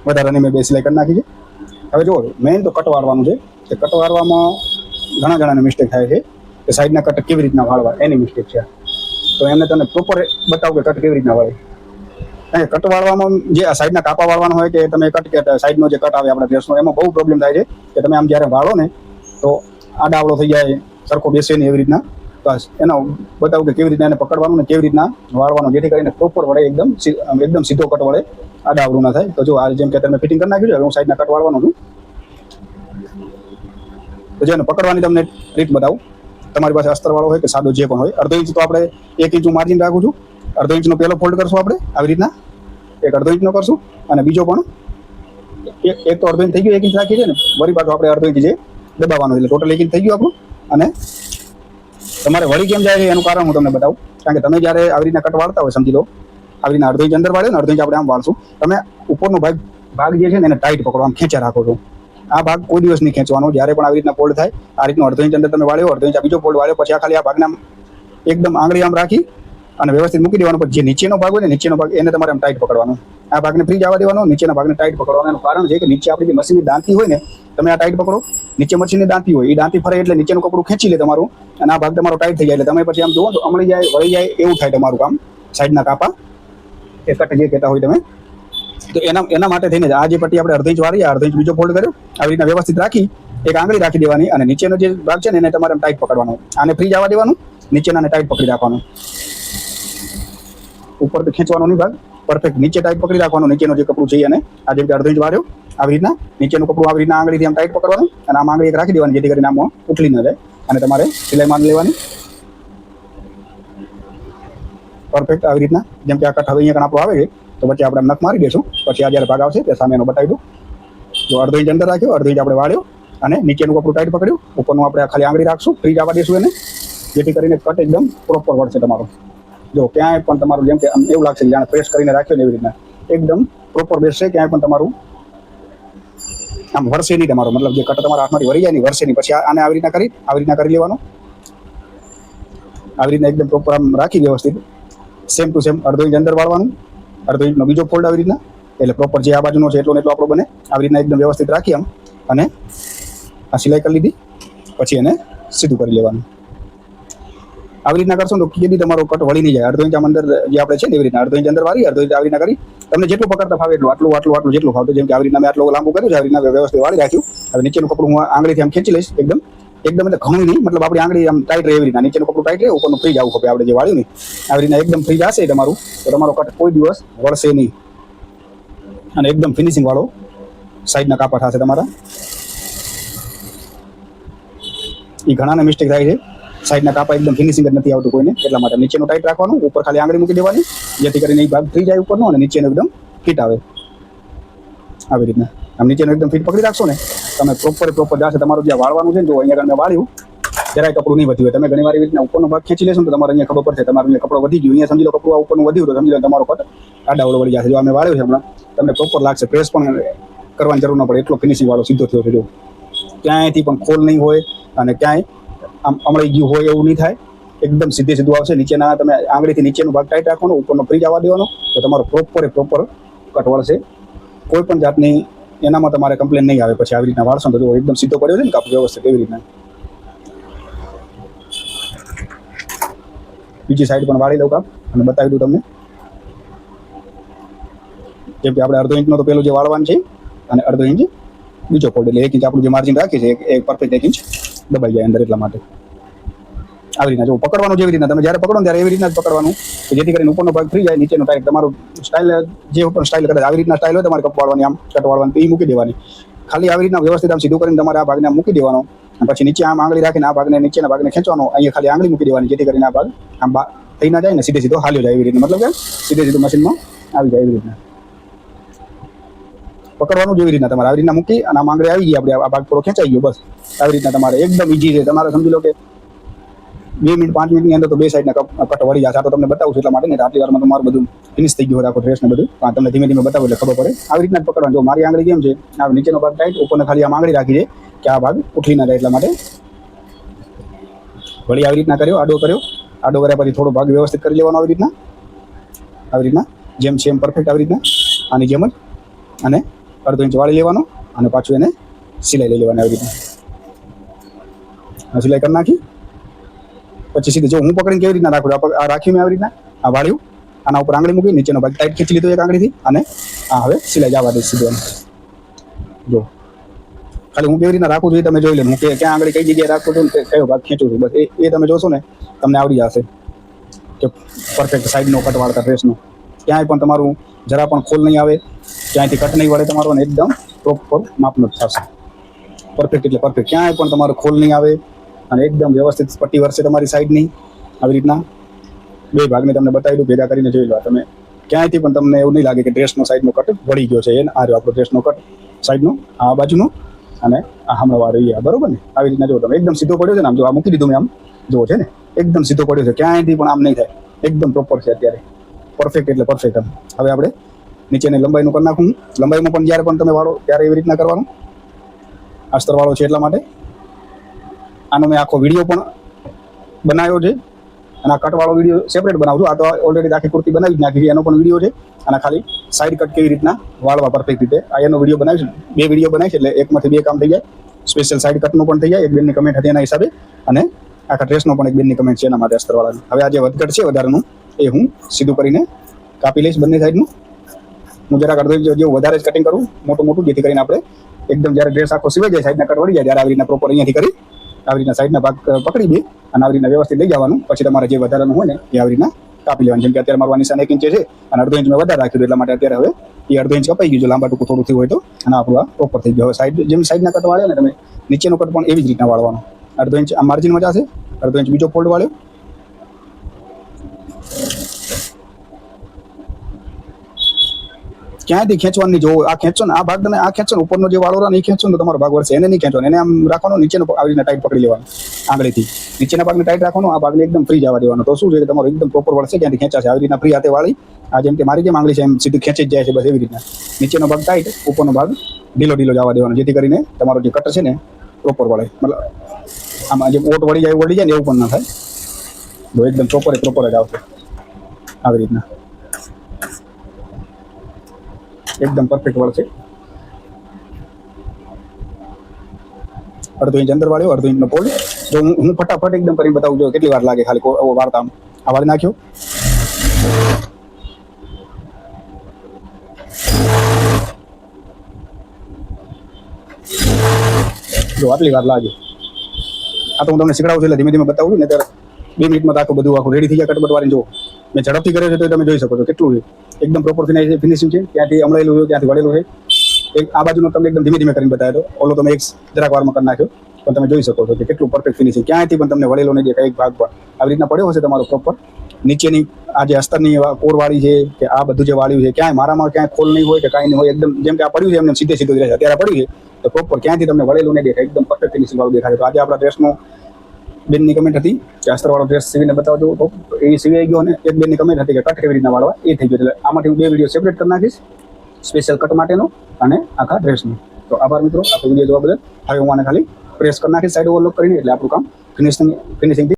વધારાની મેં 2 સિલાઈ કરી નાખી છે. હવે જુઓ, મેઇન તો કટ વાળવાનું છે. કે કટ વાળવામાં ઘણા જણાને મિસ્ટેક થાય છે કે સાઈડના કટ કેવી રીતના વાળવા, એની મિસ્ટેક છે. તો એમને તમને પ્રોપર બતાવું કે કટ કેવી રીતના વાળે. કારણ કે કટ વાળવામાં જે આ સાઈડના કાપા વાળવાનો હોય કે તમે કટ કે સાઈડનો જે કટ આવે આપણા ડ્રેસનો, એમાં બહુ પ્રોબ્લેમ થાય છે કે તમે આમ જ્યારે વાળો ને તો આડાવડો થઈ જાય, સરખો બેસે નહીં એવી રીતના. બસ એનો બતાવું કે કેવી રીતના એને પકડવાનું ને કેવી રીતના વાળવાનો, જેથી કરીને પ્રોપર વળે, એકદમ સીધો કટ વળે, આડાવડું ના થાય. તો જો આ જેમ કે તમે ફિટિંગ કરી નાખ્યું છે, હું સાઈડના કટ વાળવાનો છું. તો જેને પકડવાની તમને રીત બતાવું. તમારી પાસે અસ્તરવાળો હોય કે સાદો જે પણ હોય, 1/2 ઇંચ તો આપણે 1 ઇંચ માર્જિન રાખું છું. 1/2 ઇંચનો પહેલો ફોલ્ડ કરશું આપણે આવી રીતના, એક 1/2 ઇંચનો કરશું અને બીજો પણ એક તો 1/2 ઇંચ થઈ ગયું, 1 ઇંચ રાખી છે ને, વળી પાછું આપણે 1/2 ઇંચ જે દબાવવાનું, એટલે ટોટલ 1 ઇંચ થઈ ગયું આપણું. અને તમારે વળી કેમ જાય છે એનું કારણ હું તમને બતાવું. કારણ કે તમે જ્યારે આવી રીતના કટ વાળતા હોય, સમજી લો આવી રીતના 1/2 ઇંચ અંદર વાળ્યો ને, 1/2 ઇંચ આપણે આમ વાળશું. તમે ઉપરનો ભાગ જે છે ને એને ટાઈટ પકડો, આમ ખેંચા રાખો છો. આ ભાગ કોઈ દિવસ નહીં ખેંચવાનો. જ્યારે પણ આવી રીતના ફોલ્ડ થાય, આ રીતનો 1/2 ઇંચ અંદર તમે વાળ્યો, 1/2 ઇંચ આ બીજો ફોલ્ડ વાળ્યો, પછી આ ખાલી આ ભાગને એકદમ આંગળી આમ રાખી અને વ્યવસ્થિત મૂકી દેવાનો. પછી જે નીચેનો ભાગ હોય ને, નીચેનો ભાગ એને તમારે આમ ટાઈટ પકડવાનો. આ ભાગને ફ્રી જવા દેવાનો, નીચેના ભાગને ટાઈટ પકડવાનો. એનું કારણ છે કે નીચે આપણી જે મશીનની દાંતી હોય ને, તમે આ ટાઈટ પકડો, નીચે મશીનની દાંતી હોય, એ દાંતી ફરે એટલે નીચેનું કપડું ખેંચી લે તમારું, અને આ ભાગ તમારો ટાઈટ થઈ જાય. એટલે તમે પછી આમ જુઓ તો અમળી જાય, વળી જાય, એવું થાય તમારું કામ. સાઈડના કાપા એ કટ જે કહેતા હોય તમે, તો એના માટે થઈને આ જે પટ્ટી આપણે 1/2 ઇંચ વાળી, 1/2 ઇંચ બીજો ફોલ્ડ કર્યો, આવી રીતના વ્યવસ્થિત રાખી એક આંગળી રાખી દેવાની, અને નીચેનો જે ભાગ છે ને એને તમારે ટાઈટ પકડવાનો. આને ફ્રી જવા દેવાનું, નીચેનાને ટાઈટ પકડી રાખવાનું. ઉપરથી ખેંચવાનો નહીં ભાગ, પરફેક્ટ નીચે ટાઈટ પકડી રાખવાનું. નીચેનો જે કપડું છે અને આ જેમ કે 1/2 ઇંચ વાળ્યો, આવી રીતના નીચેનું કપડું આવી રીતના આંગળીથી આમ ટાઈટ પકડવાનું, અને આમ આંગળી એક રાખી દેવાની, જેથી કરીને આમ ઉઠલી ન જાય. અને તમારે સિલાઈ મારી લેવાની પરફેક્ટ આવી રીતના. જેમ કે આ કટ હવે અહીંયા આપણો આવે છે, તો વચ્ચે આપણે નખ મારી દઈશું. પછી આ જ્યારે ભાગ આવશે તે સામેનો બતાવી દઉં. જો 1/2 ઇંચ અંદર રાખ્યો, 1/2 ઇંચ આપણે વાળ્યો, અને નીચેનું કપડું ટાઈટ પકડ્યું, ઉપરનું આપણે ખાલી આંગળી રાખશું, ફ્રી જવા દઈશું એને, જેથી કરીને કટ એકદમ પ્રોપર વળશે તમારો. જો ક્યાંય પણ તમારું જેમ કે આમ એવું લાગશે કે જાણે પ્રેસ કરીને રાખ્યો ને એવી રીતના એકદમ પ્રોપર બેસશે. ક્યાંય પણ તમારું આમ વરસે નહીં, તમારો મતલબ જે કટ તમારા હાથમાંથી વળી જાય નહીં, વરસે નહીં. પછી આને આવી રીતના કરી લેવાનું, આવી રીતના એકદમ પ્રોપર આમ રાખી વ્યવસ્થિત સેમ ટુ સેમ 1/2 ઇંચ અંદર વાળવાનું, 1/2 ઇંચનો બીજો ફોલ્ડ આવી રીતના, એટલે પ્રોપર જે આ બાજુનો છે એટલો ને એટલો આપણો બને. આવી રીતના એકદમ વ્યવસ્થિત રાખી આમ, અને આ સિલાઈ કરી લીધી, પછી એને સીધું કરી લેવાનું. આવી રીતના કરશો તો કીધી તમારો કટ વળી નહીં જાય. 1/2 ઇંચ આમ અંદર જે આપણે છે ને એવી રીતના 1/2 ઇંચ અંદર વાળી, 1/2 ઇંચ આવી રીતના કરી તમને જેટલું પકડતા ફાવે એટલું, આટલું જેટલું ફાવતું. જેમ કે આવી રીતના મેં આટલું લાંબુ કર્યું છે, આવી રીતના વ્યવસ્થિત વાળી રાખ્યું. હવે નીચેનું કપડું હું આંગળીથી આમ ખેંચી લઈશ, એકદમ એટલે ઘણું નહીં, મતલબ આપણી આંગળી આમ ટાઈટ રહે એવી રીતના. નીચેનું કપડું ટાઈટ રહે, ઉપરનું ફ્રી જવું ખપે આપણે જે વાળ્યું નહીં. આવી રીતના એકદમ ફ્રી જશે તમારું, તો તમારો કટ કોઈ દિવસ વળશે નહીં, અને એકદમ ફિનિશિંગ વાળો સાઈડના કાપા થશે તમારા. એ ઘણાને મિસ્ટેક થાય છે, સાઈડના કાપા એકદમ ફિનિશિંગ જ નથી આવતું કોઈને. એટલા માટે નીચેનું ટાઈટ રાખવાનું, ઉપર ખાલી આંગળી મૂકી દેવાની, જેથી કરીને એ ભાગ ફ્રી જાય ઉપરનો, અને નીચેનો એકદમ ફિટ આવે. આવી રીતના આમ નીચેનું એકદમ ફિટ પકડી રાખશો ને તમે, પ્રોપર જશે તમારું. જ્યાં વાળવાનું છે ને, જો અહીંયા આગળ મેં વાળ્યું, જરાય કપડું નહીં વધ્યું હોય. તમે ઘણી વાર એવી રીતના ઉપરનો ભાગ ખેંચી લેશો તો તમારે અહીંયા ખબર પડશે તમારું અહીંયા કપડો વધી ગયું. અહીંયા સમજી લો કપડું આ ઉપરનું વધ્યું, તો સમજી લો તમારો કટ આડાવડો વળી જશે. જો અમે વાળ્યું છે હમણાં, તમને પ્રોપર લાગશે, પ્રેસ પણ કરવાની જરૂર ન પડે, એટલો ફિનિશિંગ વાળો સીધો થયો છે. જો ક્યાંયથી પણ ખોલ નહીં હોય, અને ક્યાંય આમ અમળી ગયું હોય એવું નહીં થાય, એકદમ સીધું આવશે. નીચેના તમે આંગળીથી નીચેનો ભાગ ટાઈટ રાખવાનો, ઉપરનો ફ્રી જવા દેવાનો, તો તમારો પ્રોપર કટ વળશે. કોઈ પણ જાતની એનામાં તમારે કમ્પ્લેન નહીં આવે. પછી આવી રીતના વાળશો તો જો એકદમ સીધો પડ્યો છે ને કાપ વ્યવસ્થિત એવી રીતના. બીજી સાઈડ પણ વાળી લઉં કાપ અને બતાવી દઉં તમને. જેમ કે આપણે 1/2 ઇંચનો તો પેલું જે વાળવાનું છે, અને 1/2 ઇંચ બીજો ફોલ્ડ, એટલે 1 ઇંચ આપણું જે માર્જિન રાખીએ છીએ એ પરફેક્ટ 1 ઇંચ દબાઈ જાય અંદર. એટલા માટે આવી રીતના જો પકડવાનું, જેવી રીતના તમે જ્યારે પકડો ત્યારે એવી રીતના જ પકડવાનું, જેથી કરીને ઉપરનો ભાગ ફ્રી જાય, નીચેનો ટાઈટ. તમારું સ્ટાઇલ જે ઉપર સ્ટાઇલ કદાચ આવી રીતના સ્ટાઇલ હોય તમારે કપ વાળવાની, આમ કટ વાળવાની, તો એ મૂકી દેવાની. ખાલી આવી રીતના વ્યવસ્થિત આમ સીધું કરીને તમારે આ ભાગને મૂકી દેવાનો, અને પછી નીચે આમ આંગળી રાખીને આ ભાગને નીચેના ભાગને ખેંચવાનો. અહીંયા ખાલી આંગળી મૂકી દેવાની, જેથી કરીને આ ભાગ આમ થઈ ના જાય ને, સીધો હાલ્યો જાય એવી રીતના. મતલબ કે સીધું મશીનમાં આવી જાય એવી રીતના પકડવાનું. જેવી રીતના તમારે આવી રીતના મૂકી અને આમ આંગળી આવી ગઈ, આપણે આ ભાગ થોડો ખેંચાઈ ગયો, બસ આવી રીતના તમારે એકદમ ઈઝી છે. તમારે સમજી લો કે 2 મિનિટ 5 મિનિટની અંદર તો બે સાઈડના કટ વળી જશે. આ તો તમને બતાવું છું એટલા માટે, નહીં આટલી વારમાં તમારું બધું ફિનિશ થઈ ગયું આખો ડ્રેસ ને બધું. તમને ધીમે ધીમે બતાવું એટલે ખબર પડે. આવી રીતના જ પકડવાનું. જો મારી આંગળી કેમ છે, આ નીચેનો ભાગ ટાઈટ, ઉપરને ખાલી આમ આંગળી રાખી છે કે આ ભાગ ઉઠી ના જાય, એટલા માટે વળી આવી રીતના કર્યો, આડો કર્યા પછી થોડો ભાગ વ્યવસ્થિત કરી લેવાનો આવી રીતના જેમ છે એમ પરફેક્ટ આવી રીતના આની જેમ જ અને અડધો ઇંચ વાળી લેવાનો અને પાછું એને સિલાઈ લઈ લેવાની આવી રીતના સિલાઈ કરી નાખી પછી સીધું જો હું પકડીને કેવી રીતના રાખું આ રાખ્યું મેં આવી રીતના આ વાળ્યું આના ઉપર આંગળી મૂકી નીચેનો ભાગ ટાઈટ ખેંચી લીધો એક આંગળીથી અને આ હવે સિલાઈ જવા દઈશ સીધું જો ખાલી હું કેવી રીતના રાખું છું એ તમે જોઈ લો હું ક્યાં આંગળી કઈ જગ્યાએ રાખું છું કયો ભાગ ખેંચું છું બસ એ તમે જોશો ને તમને આવડી જશે કે પરફેક્ટ સાઈડનો કટ વાળતા ડ્રેસનો ક્યાંય પણ તમારું જરા પણ ખોલ નહીં આવે ક્યાંયથી કટ નહીં વળે તમારો અને એકદમ પ્રોપર માપનો જ થશે પરફેક્ટ એટલે પરફેક્ટ ક્યાંય પણ તમારો ખોલ નહીં આવે અને એકદમ વ્યવસ્થિત પટ્ટી વરસે તમારી સાઈડની આવી રીતના બે ભાગને તમને બતાવી દઉં ભેગા કરીને જોઈ લો તમે ક્યાંયથી પણ તમને એવું નહીં લાગે કે ડ્રેસનો સાઈડનો કટ વળી ગયો છે એને આ રહ્યો આપણો ડ્રેસનો કટ સાઈડનો આ બાજુનો અને આ હમણાં રહી બરોબર ને આવી રીતના જો તમે એકદમ સીધો પડ્યો છે ને આમ જો આ મૂકી દીધું મેં આમ જો છે ને એકદમ સીધો પડ્યો છે ક્યાંયથી પણ આમ નહીં થાય એકદમ પ્રોપર છે અત્યારે પરફેક્ટ એટલે પરફેક્ટ આમ હવે આપણે નીચેની લંબાઈનું કરી નાખું લંબાઈમાં પણ જ્યારે પણ તમે વાળો ત્યારે એવી રીતના કરવાનું અસ્તર વાળો છે એટલા માટે આનો મેં આખો વિડીયો પણ બનાવ્યો છે અને આ કટવાળો વિડીયો સેપરેટ બનાવું છું આ તો ઓલરેડી આખી કુર્તી બનાવી જ નાખી એનો પણ વિડીયો છે અને ખાલી સાઈડ કટ કેવી રીતના વાળવા પરફેક્ટ રીતે આ એનો વિડીયો બનાવીશ બે વિડીયો બનાવીશ એટલે એકમાંથી બે કામ થઈ જાય સ્પેશિયલ સાઈડ કટનું પણ થઈ જાય એક બેનની કમેન્ટ હતી એના હિસાબે અને આખા ડ્રેસનો પણ એક બેનની કમેન્ટ છે એના માટે અસ્તરવાળાની હવે આ જે વધઘટ છે વધારાનું એ હું સીધું કરીને કાપી લઈશ બંને સાઈડનું હું જરાક અડધો જેવું વધારે જ કટિંગ કરું મોટું જેથી કરીને આપણે એકદમ જ્યારે ડ્રેસ આખો સિવાય જાય સાઈડના કટ વળી જાય ત્યારે આવી રીતના પ્રોપર અહીંયાથી કરી આવી રીતના સાઈડના ભાગ પકડી દે અને આવી રીતના વ્યવસ્થિત લઈ જવાનું પછી તમારે જે વધારાનું હોય ને એ આવી રીતના કાપી લેવાનું જેમ કે અત્યારે મારું નિશાન 1 ઇંચ છે અને અડધો ઇંચ મેં વધારે રાખ્યું એટલા માટે અત્યારે હવે એ અડધો ઇંચ કપાઈ ગયું જો લાંબા ટૂંકું થોડું થયું હોય તો અને આપણું આ પ્રોપર થઈ ગયું હવે સાઈડ જેમ સાઈડના કટ વાળ્યા ને તમે નીચેનો કટ પણ એવી જ રીતના વાળવાનો અડધો ઇંચ આ માર્જિનમાં જશે અડધો ઇંચ બીજો ફોલ્ડ વાળ્યો ક્યાંયથી ખેંચવાની જો આ ખેંચો ને આ ભાગ તમે આ ખેંચો ને ઉપરનો જે વાળો ને એ ખેંચો ને તમારો ભાગ વળશે એને નહીં ખેંચવાનો એને આમ રાખવાનો નીચેનો આવી રીતના ટાઈટ પકડી લેવાનો આંગળીથી નીચેના ભાગને ટાઈટ રાખવાનો આ ભાગને એકદમ ફ્રી જવા દેવાનો તો શું છે કે તમારો એકદમ પ્રોપર વળશે ક્યાંથી ખેંચાશે આવી રીતના ફ્રી હાથે વાળી આ જેમ કે મારી જેમ આંગળી છે એમ સીધું ખેંચી જ જાય છે બસ એવી રીતના નીચેનો ભાગ ટાઈટ ઉપરનો ભાગ ઢીલો જવા દેવાનો જેથી કરીને તમારો જે કટ છે ને પ્રોપર વળે મતલબ આમાં જે ઓટ વળી જાય ને એવું પણ ના થાય જો એકદમ પ્રોપર જ આવશે આવી રીતના એકદમ પરફેક્ટ વળશે અડધો ઇંચ અંદર વાળ્યો અડધો ઇંચનો ફોલ્ડ જો હું ફટાફટ એકદમ કરીને બતાવું જો કેટલી વાર લાગે ખાલી વાળતા આ વાળી નાખ્યો જો આટલી વાર લાગે આ તો હું તમને શીખડાવું છું એટલે ધીમે બતાવું છું ને ત્યારે 2 મિનિટમાં તો આખું રેડી થઈ જાય કટબટ વાળીને જો મેં ઝડપથી કર્યો છે તો તમે જોઈ શકો છો કેટલું છે એકદમ પ્રોપર ફિનિશિંગ છે ત્યાંથી અમળેલું છે ત્યાંથી વળેલું છે એક આ બાજુનો તમને એકદમ ધીમે કરીને બતાવ્યો હતો ઓલો તમે એક જરાક વારમાં કરી નાખ્યો પણ તમે જોઈ શકો છો કે કેટલું પરફેક્ટ ફિનિશિંગ ક્યાંયથી પણ તમને વળેલો નહીં દેખાય એક ભાગ પણ આવી રીતના પડ્યો હશે તમારો પ્રોપર નીચેની આ જે અસ્તરની કોરવાળી છે કે આ બધું જે વાળ્યું છે ક્યાંય મારામાં ક્યાંય ખોલ નહીં હોય કે કાંઈ નહીં હોય એકદમ જેમ કે આ પડ્યું છે એમને સીધે સીધું જ રહે અત્યારે પડ્યું છે તો પ્રોપર ક્યાંયથી તમને વળેલું નહીં દેખાય એકદમ પરફેક્ટ ફિનિશિંગ વાળું દેખાય તો આજે આપણા ડ્રેસનો બેનની કમેન્ટ હતી કે અસ્તરવાળો ડ્રેસ સીવીને બતાવજો તો એ સીવાઈ ગયો અને એક બેનની કમેન્ટ હતી કે કટ કેવી રીતના વાળવા એ થઈ ગયો એટલે આમાંથી હું 2 વિડીયો સેપરેટ કરી નાખીશ સ્પેશિયલ કટ માટેનો અને આખા ડ્રેસનો તો આભાર મિત્રો આખો વિડીયો જોવા બદલ હવે હું આને ખાલી પ્રેસ કરી નાખીશ સાઈડ ઓવરલોક કરીને એટલે આપણું કામ ફિનિશિંગ